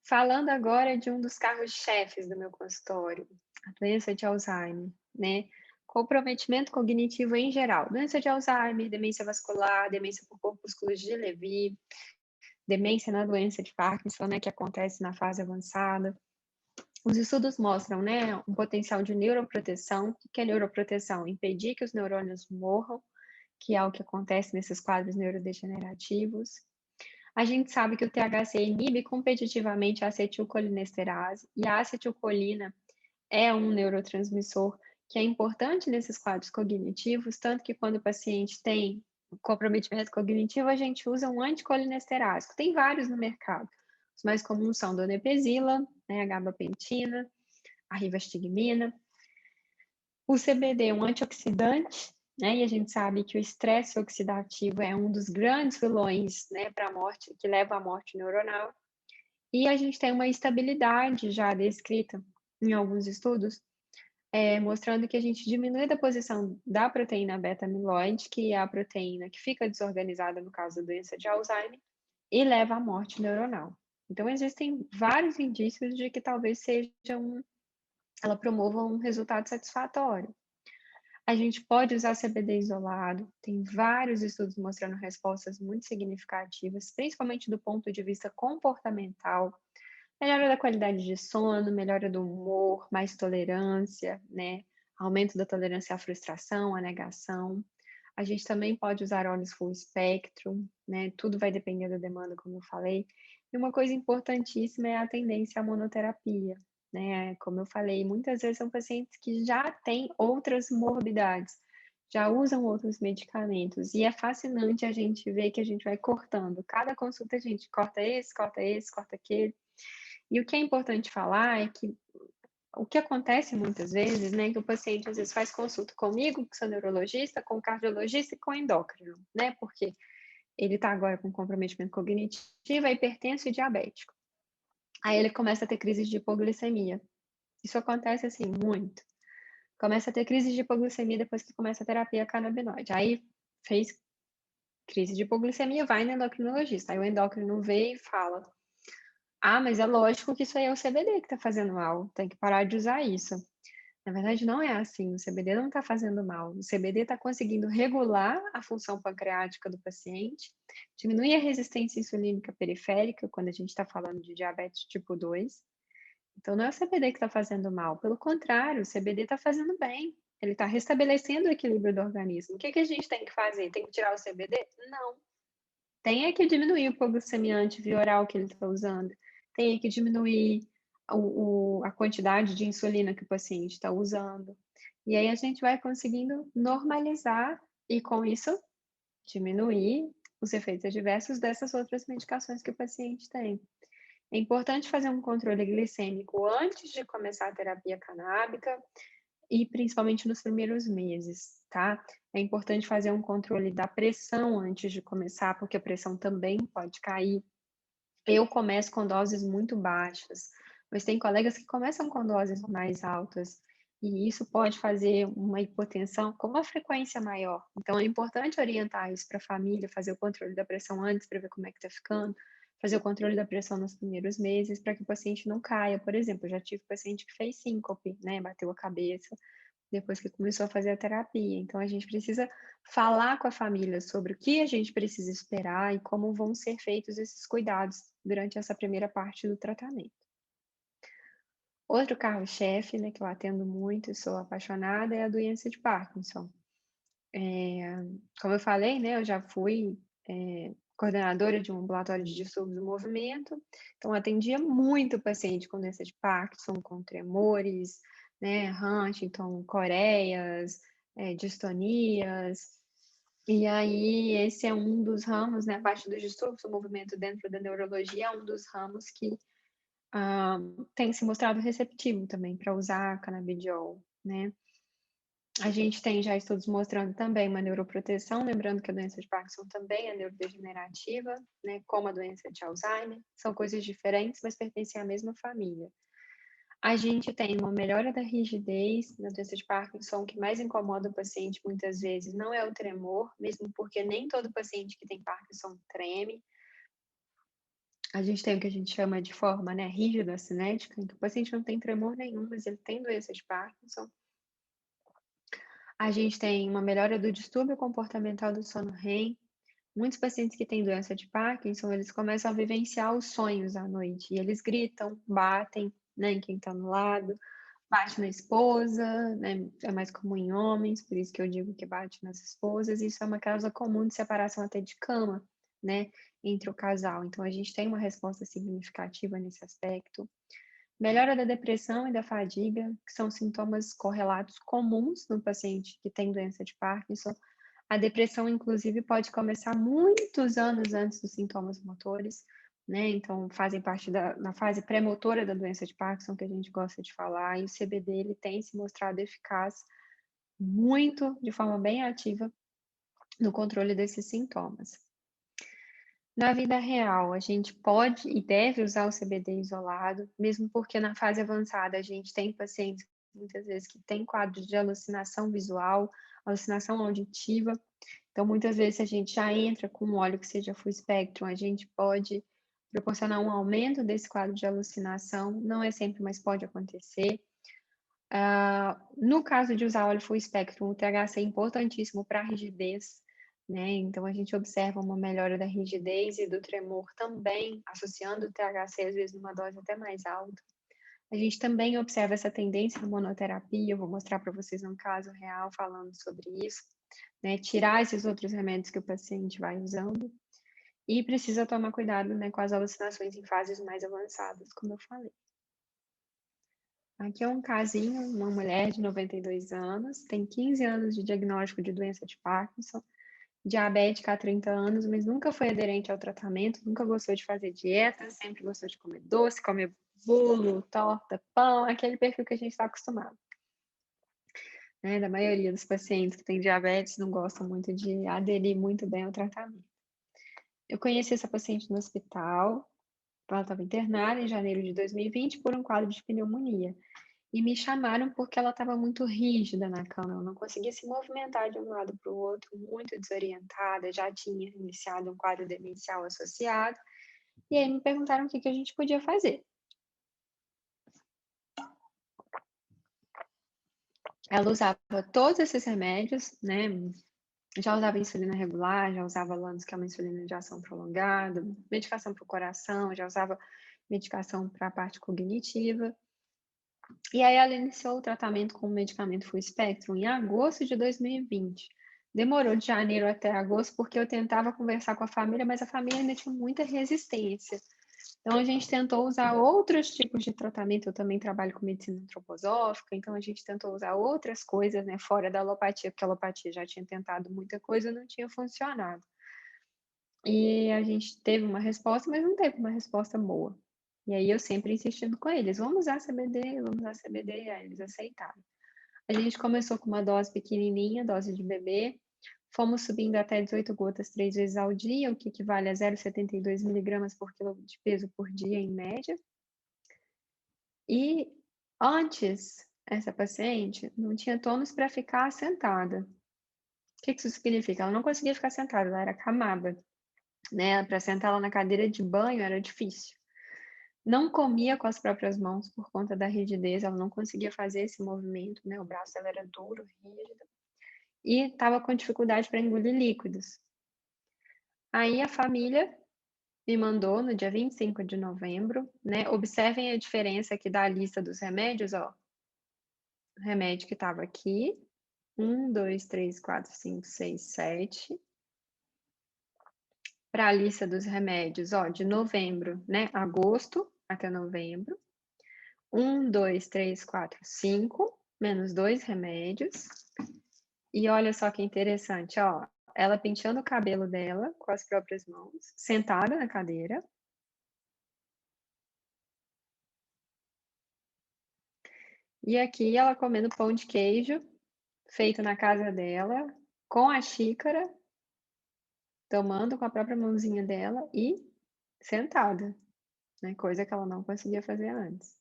Falando agora de um dos carros-chefes do meu consultório, a doença de Alzheimer, né. Comprometimento cognitivo em geral, doença de Alzheimer, demência vascular, demência por corpúsculos de Lewy, demência na doença de Parkinson, né, que acontece na fase avançada. Os estudos mostram, né, um potencial de neuroproteção. O que é neuroproteção? Impedir que os neurônios morram, que é o que acontece nesses quadros neurodegenerativos. A gente sabe que o THC inibe competitivamente a acetilcolinesterase, e a acetilcolina é um neurotransmissor que é importante nesses quadros cognitivos, tanto que quando o paciente tem comprometimento cognitivo, a gente usa um anticolinesterásico. Tem vários no mercado. Os mais comuns são donepezila, né, a gabapentina, a rivastigmina. O CBD é um antioxidante, né, e a gente sabe que o estresse oxidativo é um dos grandes vilões, né, para a morte, que leva à morte neuronal. E a gente tem uma estabilidade já descrita em alguns estudos, mostrando que a gente diminui a deposição da proteína beta-amiloide, que é a proteína que fica desorganizada no caso da doença de Alzheimer, e leva à morte neuronal. Então existem vários indícios de que talvez ela promova um resultado satisfatório. A gente pode usar CBD isolado, tem vários estudos mostrando respostas muito significativas, principalmente do ponto de vista comportamental, melhora da qualidade de sono, melhora do humor, mais tolerância, né? Aumento da tolerância à frustração, à negação. A gente também pode usar óleos full espectro, né? Tudo vai depender da demanda, como eu falei. E uma coisa importantíssima é a tendência à monoterapia, né? Como eu falei, muitas vezes são pacientes que já têm outras morbidades, já usam outros medicamentos, e é fascinante a gente ver que a gente vai cortando. Cada consulta a gente corta esse, corta aquele. E o que é importante falar é que o que acontece muitas vezes, né, que o paciente às vezes faz consulta comigo, que sou neurologista, com cardiologista e com endócrino, né, porque ele está agora com comprometimento cognitivo, é hipertenso e diabético. Aí ele começa a ter crises de hipoglicemia. Isso acontece, assim, muito. Começa a ter crise de hipoglicemia depois que começa a terapia canabinoide. Aí fez crise de hipoglicemia, vai no endocrinologista. Aí o endócrino vê e fala: "Ah, mas é lógico que isso aí é o CBD que está fazendo mal, tem que parar de usar isso." Na verdade, não é assim, o CBD não está fazendo mal, o CBD está conseguindo regular a função pancreática do paciente, diminuir a resistência insulínica periférica, quando a gente está falando de diabetes tipo 2. Então, não é o CBD que está fazendo mal, pelo contrário, o CBD está fazendo bem, ele está restabelecendo o equilíbrio do organismo. O que que a gente tem que fazer? Tem que tirar o CBD? Não. Tem é que diminuir o hipoglicemia via oral que ele está usando, tem é que diminuir a quantidade de insulina que o paciente está usando. E aí a gente vai conseguindo normalizar e, com isso, diminuir os efeitos adversos dessas outras medicações que o paciente tem. É importante fazer um controle glicêmico antes de começar a terapia canábica e principalmente nos primeiros meses, tá? É importante fazer um controle da pressão antes de começar, porque a pressão também pode cair. Eu começo com doses muito baixas, mas tem colegas que começam com doses mais altas, e isso pode fazer uma hipotensão com uma frequência maior. Então é importante orientar isso para a família, fazer o controle da pressão antes para ver como é que está ficando, fazer o controle da pressão nos primeiros meses para que o paciente não caia. Por exemplo, eu já tive paciente que fez síncope, né, bateu a cabeça depois que começou a fazer a terapia. Então a gente precisa falar com a família sobre o que a gente precisa esperar e como vão ser feitos esses cuidados durante essa primeira parte do tratamento. Outro carro-chefe, né, que eu atendo muito e sou apaixonada, é a doença de Parkinson. Como eu falei, né, eu já fui coordenadora de um ambulatório de distúrbio do movimento, então atendia muito paciente com doença de Parkinson, com tremores, né, Huntington, coreias, distonias. E aí esse é um dos ramos, né, a parte dos distúrbios do movimento dentro da neurologia é um dos ramos que tem se mostrado receptivo também para usar canabidiol, né. A gente tem já estudos mostrando também uma neuroproteção, lembrando que a doença de Parkinson também é neurodegenerativa, né, como a doença de Alzheimer, são coisas diferentes, mas pertencem à mesma família. A gente tem uma melhora da rigidez na doença de Parkinson, o que mais incomoda o paciente muitas vezes não é o tremor, mesmo porque nem todo paciente que tem Parkinson treme. A gente tem o que a gente chama de forma, né, rígida cinética, em que o paciente não tem tremor nenhum, mas ele tem doença de Parkinson. A gente tem uma melhora do distúrbio comportamental do sono REM. Muitos pacientes que têm doença de Parkinson, eles começam a vivenciar os sonhos à noite, e eles gritam, batem, né, em quem está no lado, bate na esposa, né, é mais comum em homens, por isso que eu digo que bate nas esposas, e isso é uma causa comum de separação até de cama, né, entre o casal. Então a gente tem uma resposta significativa nesse aspecto. Melhora da depressão e da fadiga, que são sintomas correlatos comuns no paciente que tem doença de Parkinson. A depressão, inclusive, pode começar muitos anos antes dos sintomas motores, né? Então, fazem parte da fase pré-motora da doença de Parkinson, que a gente gosta de falar, e o CBD ele tem se mostrado eficaz muito, de forma bem ativa, no controle desses sintomas. Na vida real, a gente pode e deve usar o CBD isolado, mesmo porque na fase avançada a gente tem pacientes muitas vezes que têm quadros de alucinação visual, alucinação auditiva. Então, muitas vezes, se a gente já entra com um óleo que seja full spectrum, a gente pode proporcionar um aumento desse quadro de alucinação. Não é sempre, mas pode acontecer. No caso de usar óleo full spectrum, o THC é importantíssimo para a rigidez, né? Então a gente observa uma melhora da rigidez e do tremor também, associando o THC às vezes numa dose até mais alta. A gente também observa essa tendência à monoterapia, eu vou mostrar para vocês um caso real falando sobre isso, né? Tirar esses outros remédios que o paciente vai usando. E precisa tomar cuidado, né, com as alucinações em fases mais avançadas, como eu falei. Aqui é um casinho, uma mulher de 92 anos, tem 15 anos de diagnóstico de doença de Parkinson, diabética há 30 anos, mas nunca foi aderente ao tratamento, nunca gostou de fazer dieta, sempre gostou de comer doce, comer bolo, torta, pão, aquele perfil que a gente está acostumado. Né? Da maioria dos pacientes que têm diabetes não gostam muito de aderir muito bem ao tratamento. Eu conheci essa paciente no hospital, ela estava internada em janeiro de 2020 por um quadro de pneumonia. E me chamaram porque ela estava muito rígida na cama, ela não conseguia se movimentar de um lado para o outro, muito desorientada, já tinha iniciado um quadro demencial associado. E aí me perguntaram o que a gente podia fazer. Ela usava todos esses remédios, né, já usava insulina regular, já usava Lantus, que é uma insulina de ação prolongada, medicação para o coração, já usava medicação para a parte cognitiva. E aí ela iniciou o tratamento com o medicamento Full Spectrum em agosto de 2020. Demorou de janeiro até agosto, porque eu tentava conversar com a família, mas a família ainda tinha muita resistência. Então a gente tentou usar outros tipos de tratamento, eu também trabalho com medicina antroposófica, então a gente tentou usar outras coisas, né, fora da alopatia, porque a alopatia já tinha tentado muita coisa e não tinha funcionado. E a gente teve uma resposta, mas não teve uma resposta boa. E aí eu sempre insistindo com eles: "Vamos usar CBD, vamos usar CBD", aí eles aceitaram. A gente começou com uma dose pequenininha, dose de bebê, fomos subindo até 18 gotas 3 vezes ao dia, o que equivale a 0,72 miligramas por quilo de peso por dia, em média. E antes, essa paciente não tinha tônus para ficar sentada. O que isso significa? Ela não conseguia ficar sentada, ela era acamada, né, para sentar ela na cadeira de banho era difícil. Não comia com as próprias mãos por conta da rigidez, ela não conseguia fazer esse movimento, né, o braço dela era duro, rígido, e estava com dificuldade para engolir líquidos. Aí a família me mandou no dia 25 de novembro, né, observem a diferença aqui da lista dos remédios, ó, o remédio que estava aqui, 1, 2, 3, 4, 5, 6, 7. Para a lista dos remédios, ó, de novembro, né, agosto até novembro. 1, 2, 3, 4, 5, menos 2 remédios. E olha só que interessante, ó, ela penteando o cabelo dela com as próprias mãos, sentada na cadeira. E aqui ela comendo pão de queijo, feito na casa dela, com a xícara, tomando com a própria mãozinha dela e sentada, né, coisa que ela não conseguia fazer antes.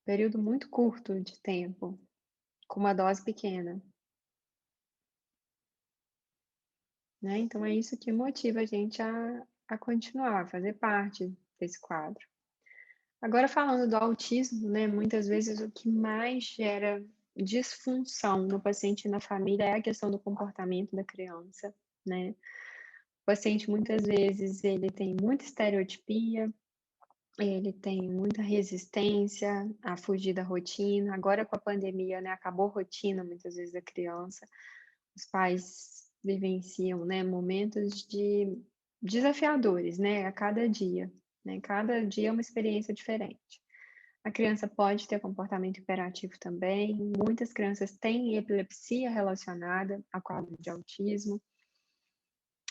Período muito curto de tempo, com uma dose pequena, né, então é isso que motiva a gente a continuar, a fazer parte desse quadro. Agora falando do autismo, né, muitas vezes o que mais gera disfunção no paciente e na família é a questão do comportamento da criança, né. O paciente muitas vezes ele tem muita estereotipia, ele tem muita resistência a fugir da rotina. Agora com a pandemia, né, acabou a rotina muitas vezes da criança. Os pais vivenciam, né, momentos desafiadores, né, a cada dia, né, cada dia é uma experiência diferente. A criança pode ter comportamento hiperativo também, muitas crianças têm epilepsia relacionada a quadro de autismo,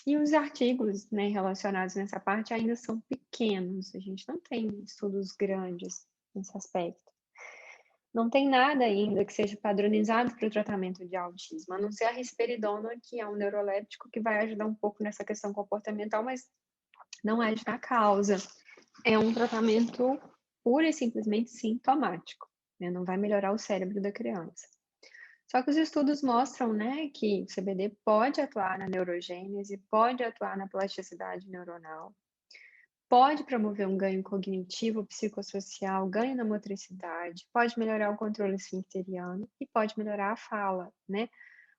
e os artigos, né, relacionados nessa parte ainda são pequenos, a gente não tem estudos grandes nesse aspecto. Não tem nada ainda que seja padronizado para o tratamento de autismo, a não ser a risperidona, que é um neuroléptico que vai ajudar um pouco nessa questão comportamental, mas não age na causa. É um tratamento pura e simplesmente sintomático, né, não vai melhorar o cérebro da criança. Só que os estudos mostram, né, que o CBD pode atuar na neurogênese, pode atuar na plasticidade neuronal, pode promover um ganho cognitivo, psicossocial, ganho na motricidade, pode melhorar o controle esfincteriano e pode melhorar a fala, né?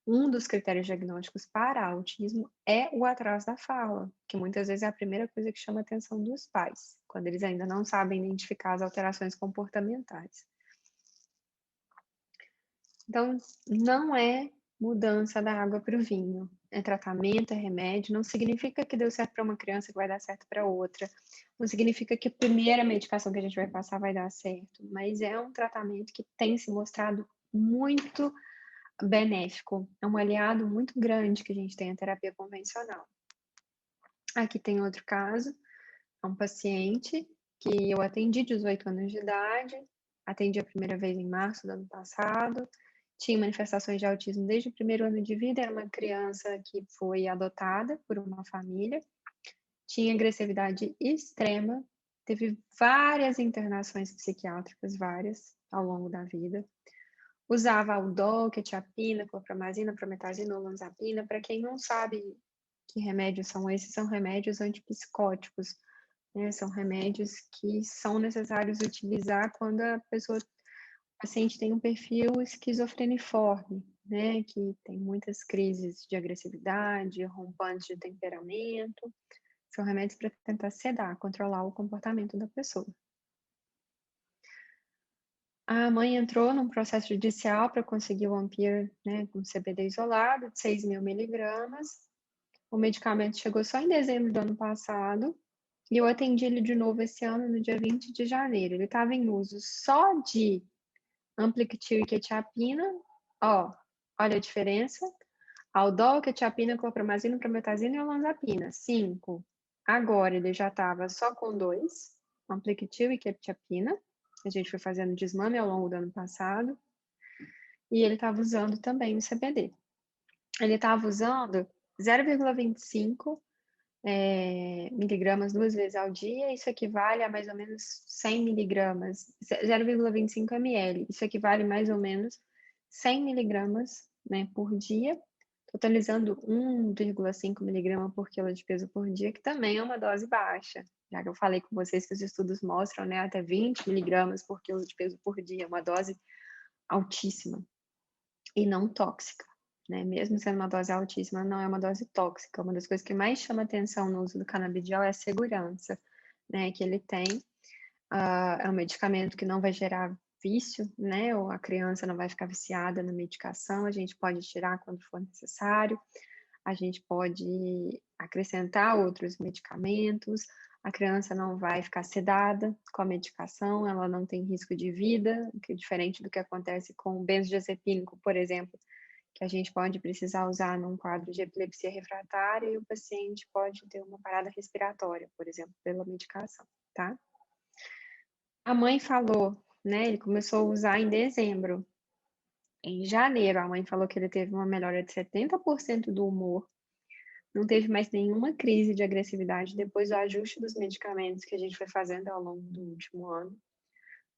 Um dos critérios diagnósticos para autismo é o atraso da fala, que muitas vezes é a primeira coisa que chama a atenção dos pais, quando eles ainda não sabem identificar as alterações comportamentais. Então, não é mudança da água para o vinho, é tratamento, é remédio, não significa que deu certo para uma criança que vai dar certo para outra, não significa que a primeira medicação que a gente vai passar vai dar certo, mas é um tratamento que tem se mostrado muito benéfico, é um aliado muito grande que a gente tem à terapia convencional. Aqui tem outro caso, é um paciente que eu atendi, 18 anos de idade, atendi a primeira vez em março do ano passado, tinha manifestações de autismo desde o primeiro ano de vida, era uma criança que foi adotada por uma família, tinha agressividade extrema, teve várias internações psiquiátricas, várias, ao longo da vida. Usava Aldol, quetiapina, clopramazina, prometazina, olanzapina. Para quem não sabe que remédios são esses, são remédios antipsicóticos, né? São remédios que são necessários utilizar quando a pessoa paciente tem um perfil esquizofreniforme, né, que tem muitas crises de agressividade, rompantes de temperamento. São remédios para tentar sedar, controlar o comportamento da pessoa. A mãe entrou num processo judicial para conseguir o Ampyr, né, com CBD isolado, de 6.000 miligramas. O medicamento chegou só em dezembro do ano passado, e eu atendi ele de novo esse ano, no dia 20 de janeiro. Ele estava em uso só de Amplictil e quetiapina. Ó, olha a diferença. Aldol, quetiapina, clorpromazina, prometazina e olanzapina, 5. Agora ele já estava só com 2, Amplictil e quetiapina. A gente foi fazendo desmame ao longo do ano passado. E ele estava usando também o CBD. Ele estava usando 0,25 miligramas 2 vezes ao dia. Isso equivale a mais ou menos 100 miligramas, 0,25 ml. Isso equivale mais ou menos 100 miligramas, né, por dia, totalizando 1,5 miligrama por quilo de peso por dia, que também é uma dose baixa. Já que eu falei com vocês que os estudos mostram, né, até 20 miligramas por quilo de peso por dia, uma dose altíssima e não tóxica, né? Mesmo sendo uma dose altíssima, não é uma dose tóxica. Uma das coisas que mais chama atenção no uso do canabidiol é a segurança, né, que ele tem. É um medicamento que não vai gerar vício, né? Ou a criança não vai ficar viciada na medicação. A gente pode tirar quando for necessário. A gente pode acrescentar outros medicamentos. A criança não vai ficar sedada com a medicação, ela não tem risco de vida, que é diferente do que acontece com o benzodiazepínico, por exemplo, que a gente pode precisar usar num quadro de epilepsia refratária e o paciente pode ter uma parada respiratória, por exemplo, pela medicação, tá? A mãe falou, né, ele começou a usar em dezembro. Em janeiro, a mãe falou que ele teve uma melhora de 70% do humor, não teve mais nenhuma crise de agressividade depois do ajuste dos medicamentos que a gente foi fazendo ao longo do último ano.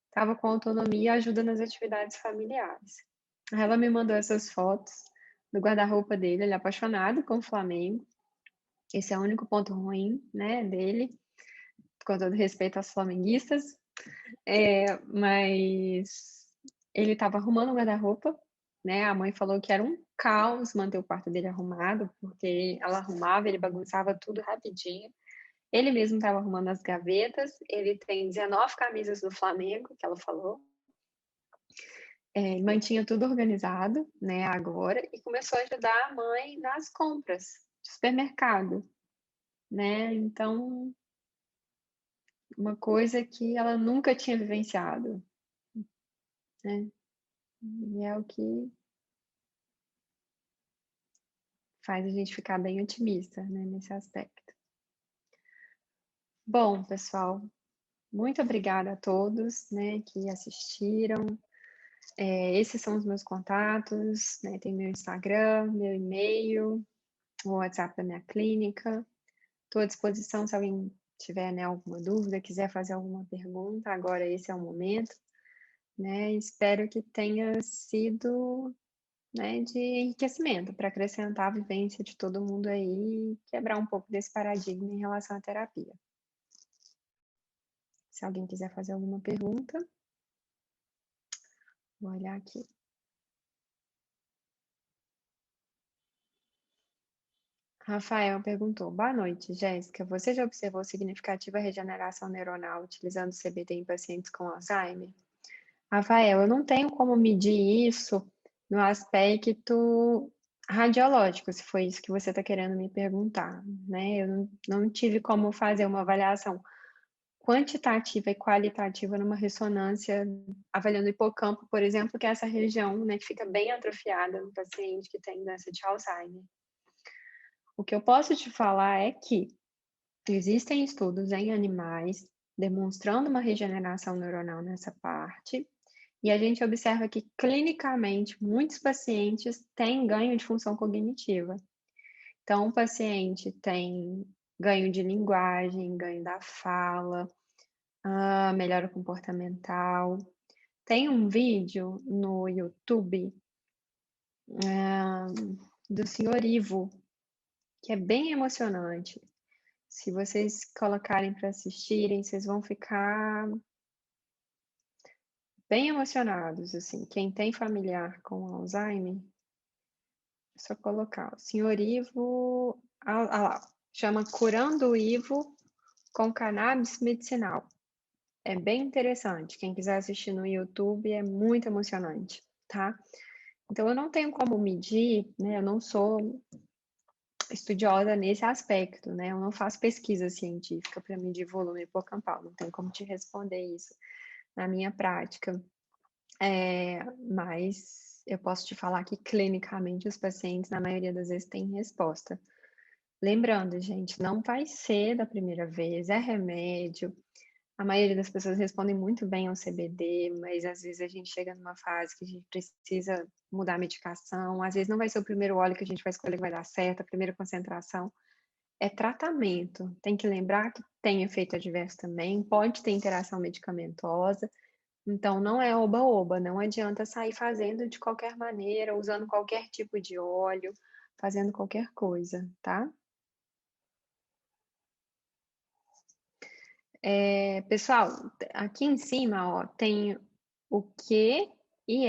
Estava com autonomia e ajuda nas atividades familiares. Ela me mandou essas fotos do guarda-roupa dele, ele é apaixonado com o Flamengo. Esse é o único ponto ruim, né, dele, com todo respeito aos flamenguistas. Mas ele estava arrumando o guarda-roupa, né? A mãe falou que era um caos manter o quarto dele arrumado, porque ela arrumava, ele bagunçava tudo rapidinho. Ele mesmo estava arrumando as gavetas. Ele tem 19 camisas do Flamengo, que ela falou. Mantinha tudo organizado, né, agora, e começou a ajudar a mãe nas compras de supermercado, né? Então, uma coisa que ela nunca tinha vivenciado, né? E é o que faz a gente ficar bem otimista, né, nesse aspecto. Bom, pessoal, muito obrigada a todos, né, que assistiram. Esses são os meus contatos, né? Tem meu Instagram, meu e-mail, o WhatsApp da minha clínica. Estou à disposição se alguém tiver, né, alguma dúvida, quiser fazer alguma pergunta, agora esse é o momento, né? Espero que tenha sido, né, de enriquecimento para acrescentar a vivência de todo mundo aí e quebrar um pouco desse paradigma em relação à terapia. Se alguém quiser fazer alguma pergunta, vou olhar aqui. Rafael perguntou: boa noite, Jéssica. Você já observou significativa regeneração neuronal utilizando CBD em pacientes com Alzheimer? Rafael, eu não tenho como medir isso no aspecto radiológico, se foi isso que você está querendo me perguntar, né? Eu não tive como fazer uma avaliação quantitativa e qualitativa numa ressonância, avaliando o hipocampo, por exemplo, que é essa região, né, que fica bem atrofiada no paciente que tem doença de Alzheimer. O que eu posso te falar é que existem estudos em animais demonstrando uma regeneração neuronal nessa parte, e a gente observa que clinicamente muitos pacientes têm ganho de função cognitiva. Então, o paciente tem ganho de linguagem, ganho da fala, melhora comportamental. Tem um vídeo no YouTube do senhor Ivo, que é bem emocionante. Se vocês colocarem para assistirem, vocês vão ficar bem emocionados, assim. Quem tem familiar com Alzheimer, é só colocar o senhor Ivo, lá, chama Curando o Ivo com Cannabis Medicinal. É bem interessante. Quem quiser assistir no YouTube é muito emocionante, tá? Então eu não tenho como medir, né? Eu não sou estudiosa nesse aspecto, né? Eu não faço pesquisa científica para medir volume hipocampal, não tenho como te responder isso na minha prática. Mas eu posso te falar que clinicamente os pacientes, na maioria das vezes, têm resposta. Lembrando, gente, não vai ser da primeira vez, é remédio. A maioria das pessoas respondem muito bem ao CBD, mas às vezes a gente chega numa fase que a gente precisa mudar a medicação. Às vezes não vai ser o primeiro óleo que a gente vai escolher que vai dar certo, a primeira concentração. É tratamento. Tem que lembrar que tem efeito adverso também, pode ter interação medicamentosa. Então, não é oba-oba, não adianta sair fazendo de qualquer maneira, usando qualquer tipo de óleo, fazendo qualquer coisa, tá? Pessoal, aqui em cima, ó, tem o que e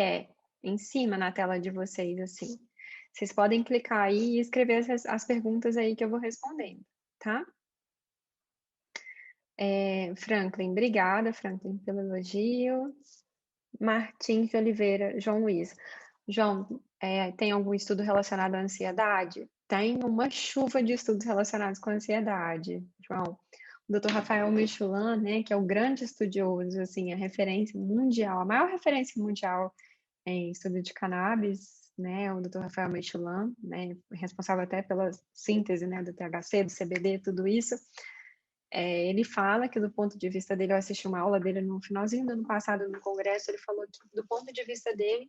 em cima na tela de vocês, assim. Vocês podem clicar aí e escrever as perguntas aí que eu vou respondendo, tá? Franklin, obrigada, Franklin, pelo elogio. Martins de Oliveira, João Luiz. João, tem algum estudo relacionado à ansiedade? Tem uma chuva de estudos relacionados com a ansiedade, João. O Dr. Rafael Michelin, né, que é o grande estudioso, assim, a referência mundial, a maior referência mundial em estudo de cannabis, né, o Dr. Rafael Michelin, né, responsável até pela síntese, né, do THC, do CBD, tudo isso. Ele fala que, do ponto de vista dele, eu assisti uma aula dele no finalzinho do ano passado no congresso, ele falou que, do ponto de vista dele,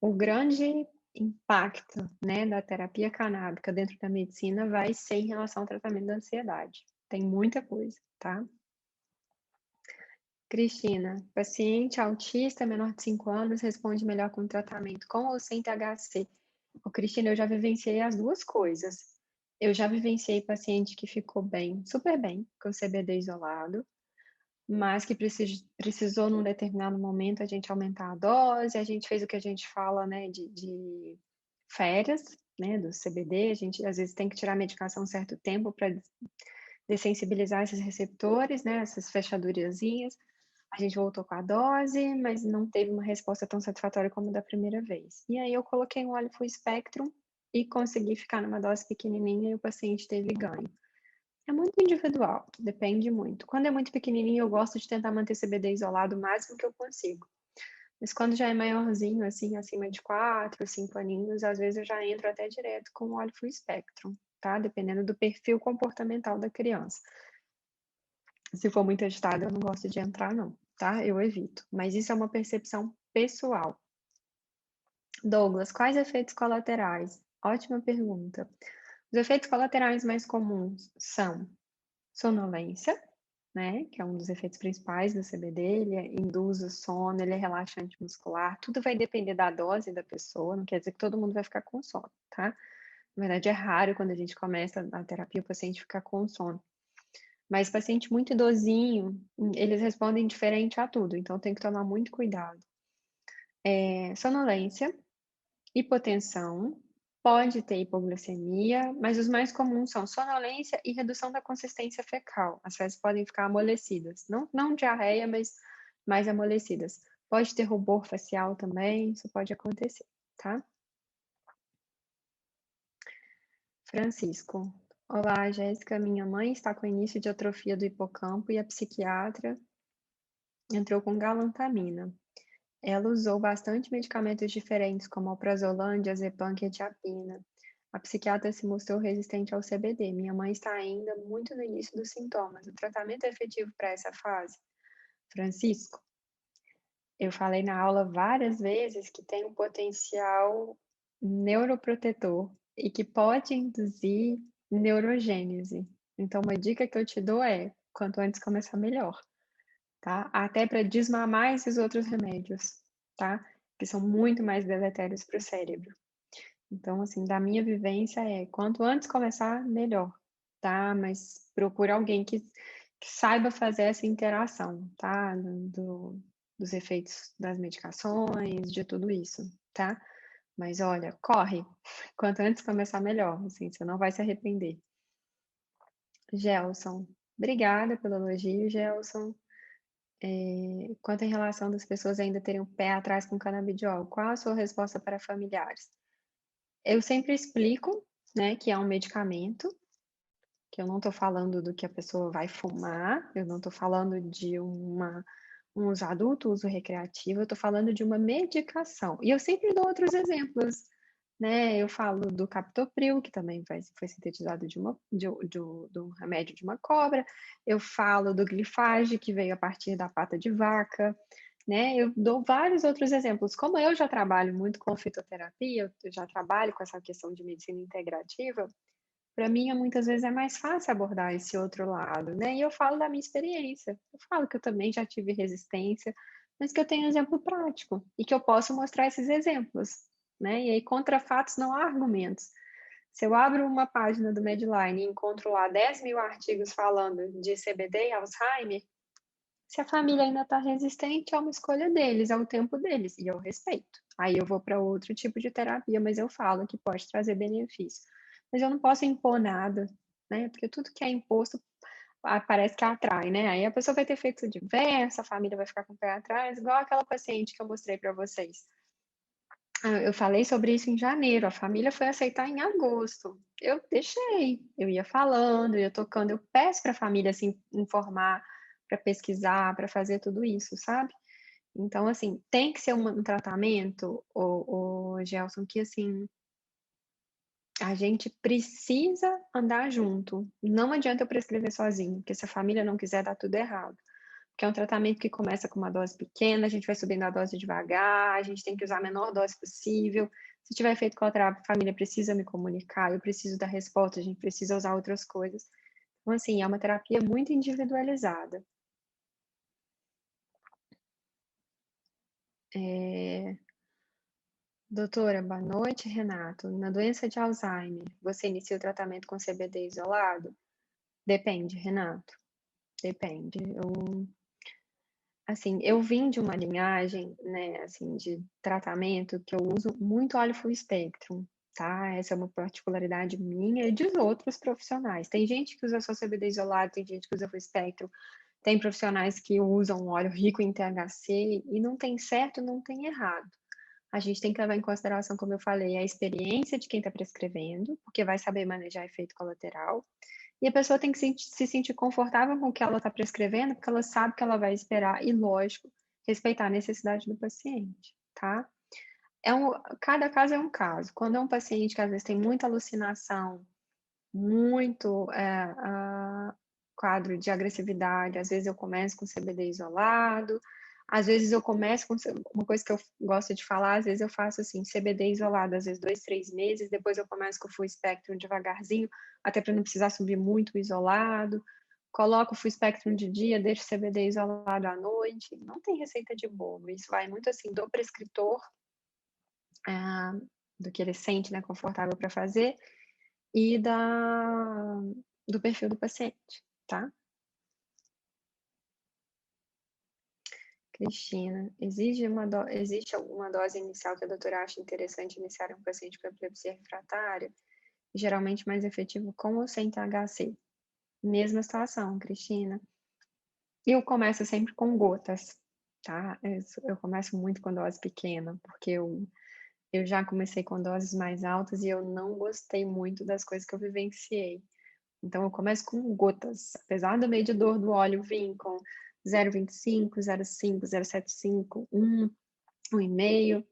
o grande impacto, né, da terapia canábica dentro da medicina vai ser em relação ao tratamento da ansiedade. Tem muita coisa, tá? Cristina, paciente autista menor de 5 anos responde melhor com tratamento com ou sem THC. Cristina, eu já vivenciei as duas coisas. Eu já vivenciei paciente que ficou bem, super bem, com CBD isolado, mas que precisou num determinado momento a gente aumentar a dose, a gente fez o que a gente fala, né, de férias, né, do CBD, a gente às vezes tem que tirar a medicação um certo tempo para dessensibilizar esses receptores, né, essas fechadurazinhas. A gente voltou com a dose, mas não teve uma resposta tão satisfatória como da primeira vez. E aí eu coloquei um óleo full spectrum e consegui ficar numa dose pequenininha e o paciente teve ganho. É muito individual, depende muito. Quando é muito pequenininho, eu gosto de tentar manter CBD isolado o máximo que eu consigo. Mas quando já é maiorzinho, assim, acima de 4, 5 aninhos, às vezes eu já entro até direto com óleo full spectrum, tá? Dependendo do perfil comportamental da criança. Se for muito agitado, eu não gosto de entrar, não, tá? Eu evito. Mas isso é uma percepção pessoal. Douglas, quais efeitos colaterais? Ótima pergunta. Os efeitos colaterais mais comuns são sonolência, né, que é um dos efeitos principais do CBD, ele induz o sono, ele é relaxante muscular, tudo vai depender da dose da pessoa, não quer dizer que todo mundo vai ficar com sono, tá? Na verdade, é raro quando a gente começa a terapia o paciente ficar com sono. Mas paciente muito idosinho, eles respondem diferente a tudo, então tem que tomar muito cuidado. Sonolência, hipotensão, pode ter hipoglicemia, mas os mais comuns são sonolência e redução da consistência fecal. As fezes podem ficar amolecidas, não diarreia, mas mais amolecidas. Pode ter rubor facial também, isso pode acontecer, tá? Francisco. Olá, Jéssica. Minha mãe está com início de atrofia do hipocampo e a psiquiatra entrou com galantamina. Ela usou bastante medicamentos diferentes, como alprazolam, diazepam, quetiapina. A psiquiatra se mostrou resistente ao CBD. Minha mãe está ainda muito no início dos sintomas. O tratamento é efetivo para essa fase? Francisco, eu falei na aula várias vezes que tem um potencial neuroprotetor e que pode induzir neurogênese. Então, uma dica que eu te dou é, quanto antes começar, melhor, tá? Até para desmamar esses outros remédios, tá? Que são muito mais deletérios para o cérebro. Então, assim, da minha vivência quanto antes começar, melhor, tá? Mas procura alguém que saiba fazer essa interação, tá? Do dos efeitos das medicações, de tudo isso, tá? Mas olha, corre, quanto antes começar melhor, assim, você não vai se arrepender. Gelson, obrigada pelo elogio, Gelson. Quanto em relação das pessoas ainda terem o pé atrás com canabidiol, qual a sua resposta para familiares? Eu sempre explico, né, que é um medicamento, que eu não estou falando do que a pessoa vai fumar, eu não estou falando de um uso adulto, uso recreativo, eu estou falando de uma medicação. E eu sempre dou outros exemplos, né? Eu falo do captopril, que também foi sintetizado do remédio de uma cobra. Eu falo do glifage, que veio a partir da pata de vaca, né? Eu dou vários outros exemplos. Como eu já trabalho muito com fitoterapia, eu já trabalho com essa questão de medicina integrativa, para mim, muitas vezes é mais fácil abordar esse outro lado, né? E eu falo da minha experiência. Eu falo que eu também já tive resistência, mas que eu tenho exemplo prático e que eu posso mostrar esses exemplos, né? E aí, contra fatos não há argumentos. Se eu abro uma página do Medline e encontro lá 10 mil artigos falando de CBD e Alzheimer, se a família ainda está resistente, é uma escolha deles, é o tempo deles, e eu respeito. Aí eu vou para outro tipo de terapia, mas eu falo que pode trazer benefício. Mas eu não posso impor nada, né? Porque tudo que é imposto parece que atrai, né? Aí a pessoa vai ter efeito diverso, a família vai ficar com o pé atrás, igual aquela paciente que eu mostrei para vocês. Eu falei sobre isso em janeiro, a família foi aceitar em agosto. Eu deixei, eu ia falando, eu ia tocando, eu peço para a família se informar, para pesquisar, para fazer tudo isso, sabe? Então, assim, tem que ser um tratamento, o Gelson, que assim, a gente precisa andar junto. Não adianta eu prescrever sozinho, porque se a família não quiser, dá tudo errado. Porque é um tratamento que começa com uma dose pequena, a gente vai subindo a dose devagar, a gente tem que usar a menor dose possível. Se tiver efeito colateral, a família precisa me comunicar, eu preciso dar resposta, a gente precisa usar outras coisas. Então, assim, é uma terapia muito individualizada. Doutora, boa noite, Renato. Na doença de Alzheimer, você inicia o tratamento com CBD isolado? Depende, Renato. Depende. Assim, eu vim de uma linhagem, né, assim, de tratamento que eu uso muito óleo full spectrum, tá? Essa é uma particularidade minha e de outros profissionais. Tem gente que usa só CBD isolado, tem gente que usa full spectrum, tem profissionais que usam óleo rico em THC e não tem certo, não tem errado. A gente tem que levar em consideração, como eu falei, a experiência de quem está prescrevendo, porque vai saber manejar efeito colateral. E a pessoa tem que se sentir confortável com o que ela está prescrevendo, porque ela sabe que ela vai esperar e, lógico, respeitar a necessidade do paciente, tá? Cada caso é um caso. Quando é um paciente que às vezes tem muita alucinação, muito quadro de agressividade, às vezes eu começo com CBD isolado, às vezes eu começo com uma coisa que eu gosto de falar, às vezes eu faço assim, CBD isolado, às vezes 2, 3 meses, depois eu começo com o full spectrum devagarzinho, até para não precisar subir muito o isolado, coloco o full spectrum de dia, deixo o CBD isolado à noite, não tem receita de bolo, isso vai muito assim do prescritor, do que ele sente, né, confortável para fazer, e do perfil do paciente, tá? Cristina, existe alguma dose inicial que a doutora acha interessante iniciar em um paciente com epilepsia refratária? Geralmente mais efetivo com ou sem THC? Mesma situação, Cristina. Eu começo sempre com gotas, tá? Eu começo muito com dose pequena, porque eu já comecei com doses mais altas e eu não gostei muito das coisas que eu vivenciei. Então, eu começo com gotas. Apesar do medidor do óleo vir com 0,25, 0,5, 0,75, 1, 1,5,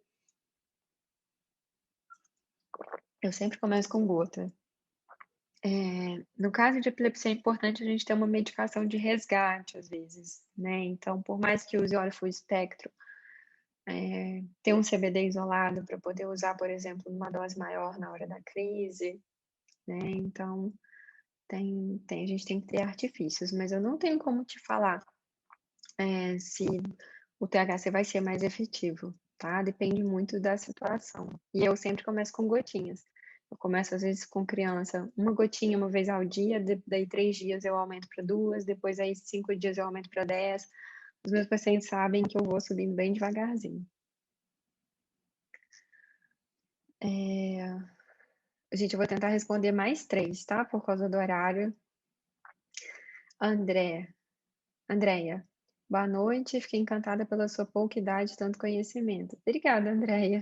eu sempre começo com gota. No caso de epilepsia, é importante a gente ter uma medicação de resgate, às vezes, né? Então, por mais que use óleo full espectro, ter um CBD isolado para poder usar, por exemplo, numa dose maior na hora da crise, né? Então, a gente tem que ter artifícios, mas eu não tenho como te falar se o THC vai ser mais efetivo, tá? Depende muito da situação. E eu sempre começo com gotinhas. Eu começo, às vezes, com criança, uma gotinha uma vez ao dia, daí 3 dias eu aumento para 2, depois aí 5 dias eu aumento para 10, Os meus pacientes sabem que eu vou subindo bem devagarzinho. Gente, eu vou tentar responder mais 3, tá? Por causa do horário. Andréia, boa noite. Fiquei encantada pela sua pouca idade e tanto conhecimento. Obrigada, Andréia.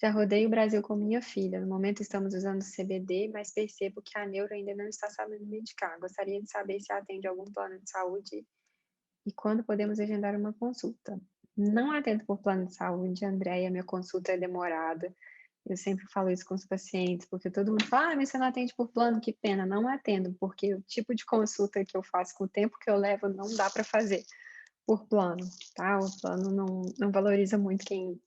Já rodei o Brasil com minha filha. No momento estamos usando CBD, mas percebo que a neuro ainda não está sabendo medicar. Gostaria de saber se atende algum plano de saúde e quando podemos agendar uma consulta. Não atendo por plano de saúde, Andréia. Minha consulta é demorada. Eu sempre falo isso com os pacientes, porque todo mundo fala, mas você não atende por plano, que pena. Não atendo, porque o tipo de consulta que eu faço, com o tempo que eu levo, não dá para fazer por plano, tá? O plano não valoriza muito quem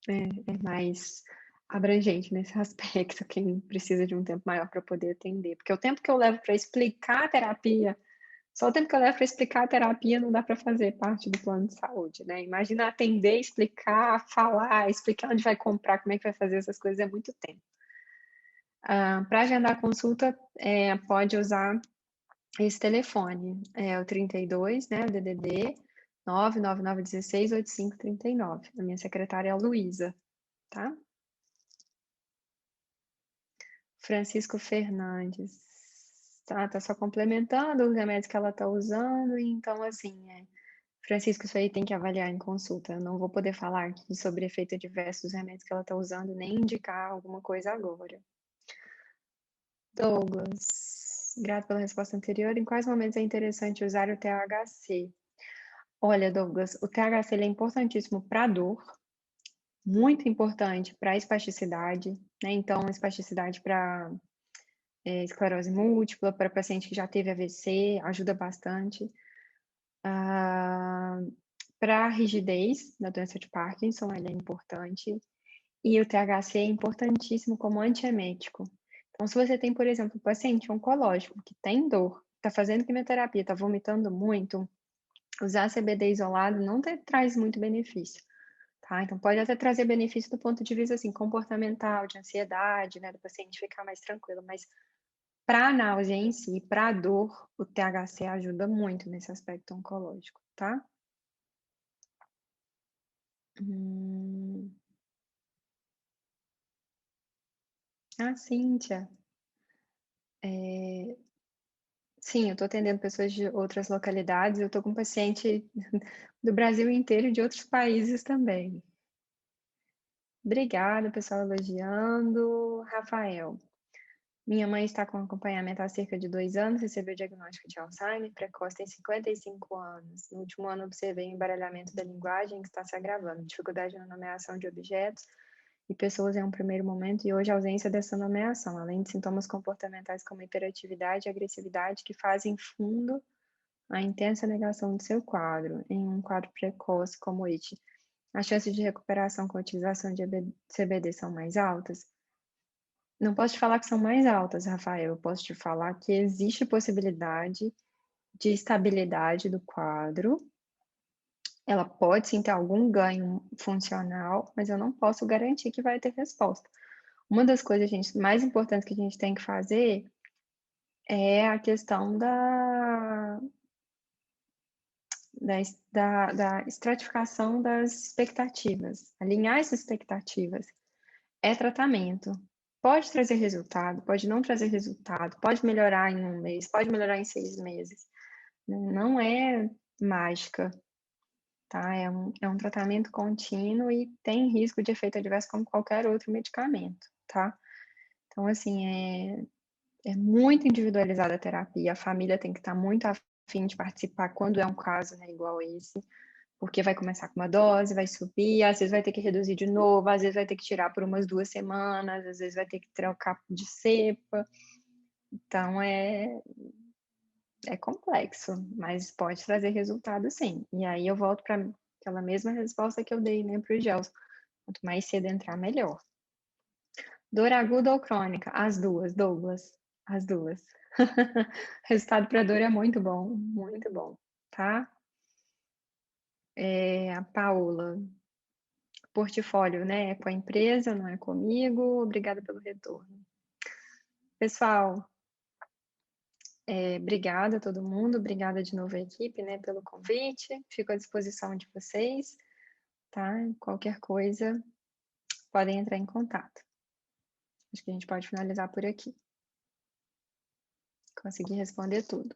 é mais abrangente nesse aspecto, quem precisa de um tempo maior para poder atender. Porque o tempo que eu levo para explicar a terapia, só o tempo que eu levo para explicar a terapia não dá para fazer parte do plano de saúde, né? Imagina atender, explicar, falar, explicar onde vai comprar, como é que vai fazer essas coisas, é muito tempo. Para agendar a consulta, pode usar esse telefone, é o 32, né, o DDD 999168539. A minha secretária é a Luísa, tá? Francisco Fernandes. Tá só complementando os remédios que ela tá usando, então, assim, Francisco, isso aí tem que avaliar em consulta. Eu não vou poder falar aqui sobre efeito adverso dos remédios que ela tá usando, nem indicar alguma coisa agora. Douglas, grato pela resposta anterior. Em quais momentos é interessante usar o THC? Olha, Douglas, o THC ele é importantíssimo para dor, muito importante para espasticidade, né? Então, espasticidade para esclerose múltipla, para paciente que já teve AVC, ajuda bastante. Para a rigidez da doença de Parkinson, ele é importante. E o THC é importantíssimo como antiemético. Então, se você tem, por exemplo, um paciente oncológico que tem dor, está fazendo quimioterapia, está vomitando muito, usar CBD isolado não traz muito benefício, tá? Então, pode até trazer benefício do ponto de vista, assim, comportamental, de ansiedade, né, do paciente ficar mais tranquilo, mas para a náusea em si, para a dor, o THC ajuda muito nesse aspecto oncológico, tá? Cíntia. Sim, eu estou atendendo pessoas de outras localidades, eu estou com paciente do Brasil inteiro e de outros países também. Obrigada, pessoal elogiando. Rafael, minha mãe está com acompanhamento há cerca de 2 anos, recebeu diagnóstico de Alzheimer precoce, tem 55 anos. No último ano, observei o embaralhamento da linguagem que está se agravando, dificuldade na nomeação de objetos e pessoas em um primeiro momento, e hoje a ausência dessa nomeação, além de sintomas comportamentais como hiperatividade e agressividade que fazem fundo a intensa negação do seu quadro. Em um quadro precoce como este, as chances de recuperação com a utilização de CBD são mais altas? Não posso te falar que são mais altas, Rafael. Eu posso te falar que existe possibilidade de estabilidade do quadro. Ela pode sim ter algum ganho funcional, mas eu não posso garantir que vai ter resposta. Uma das coisas, gente, mais importantes que a gente tem que fazer é a questão da estratificação das expectativas. Alinhar essas expectativas é tratamento. Pode trazer resultado, pode não trazer resultado, pode melhorar em 1 mês, pode melhorar em 6 meses. Não é mágica, tá? É um tratamento contínuo e tem risco de efeito adverso como qualquer outro medicamento, tá? Então, assim, é muito individualizada a terapia, a família tem que estar muito afim de participar quando é um caso, né, igual esse, porque vai começar com uma dose, vai subir, às vezes vai ter que reduzir de novo, às vezes vai ter que tirar por umas 2 semanas, às vezes vai ter que trocar de cepa. Então é complexo, mas pode trazer resultado sim. E aí eu volto para aquela mesma resposta que eu dei, né, para o Gelson. Quanto mais cedo entrar, melhor. Dor aguda ou crônica? As duas, Douglas. As duas. Resultado para dor é muito bom, tá? A Paula, portfólio, né? É com a empresa, não é comigo. Obrigada pelo retorno. Pessoal, Obrigada a todo mundo, obrigada de novo à equipe, né, pelo convite. Fico à disposição de vocês, tá? Qualquer coisa, podem entrar em contato. Acho que a gente pode finalizar por aqui. Consegui responder tudo.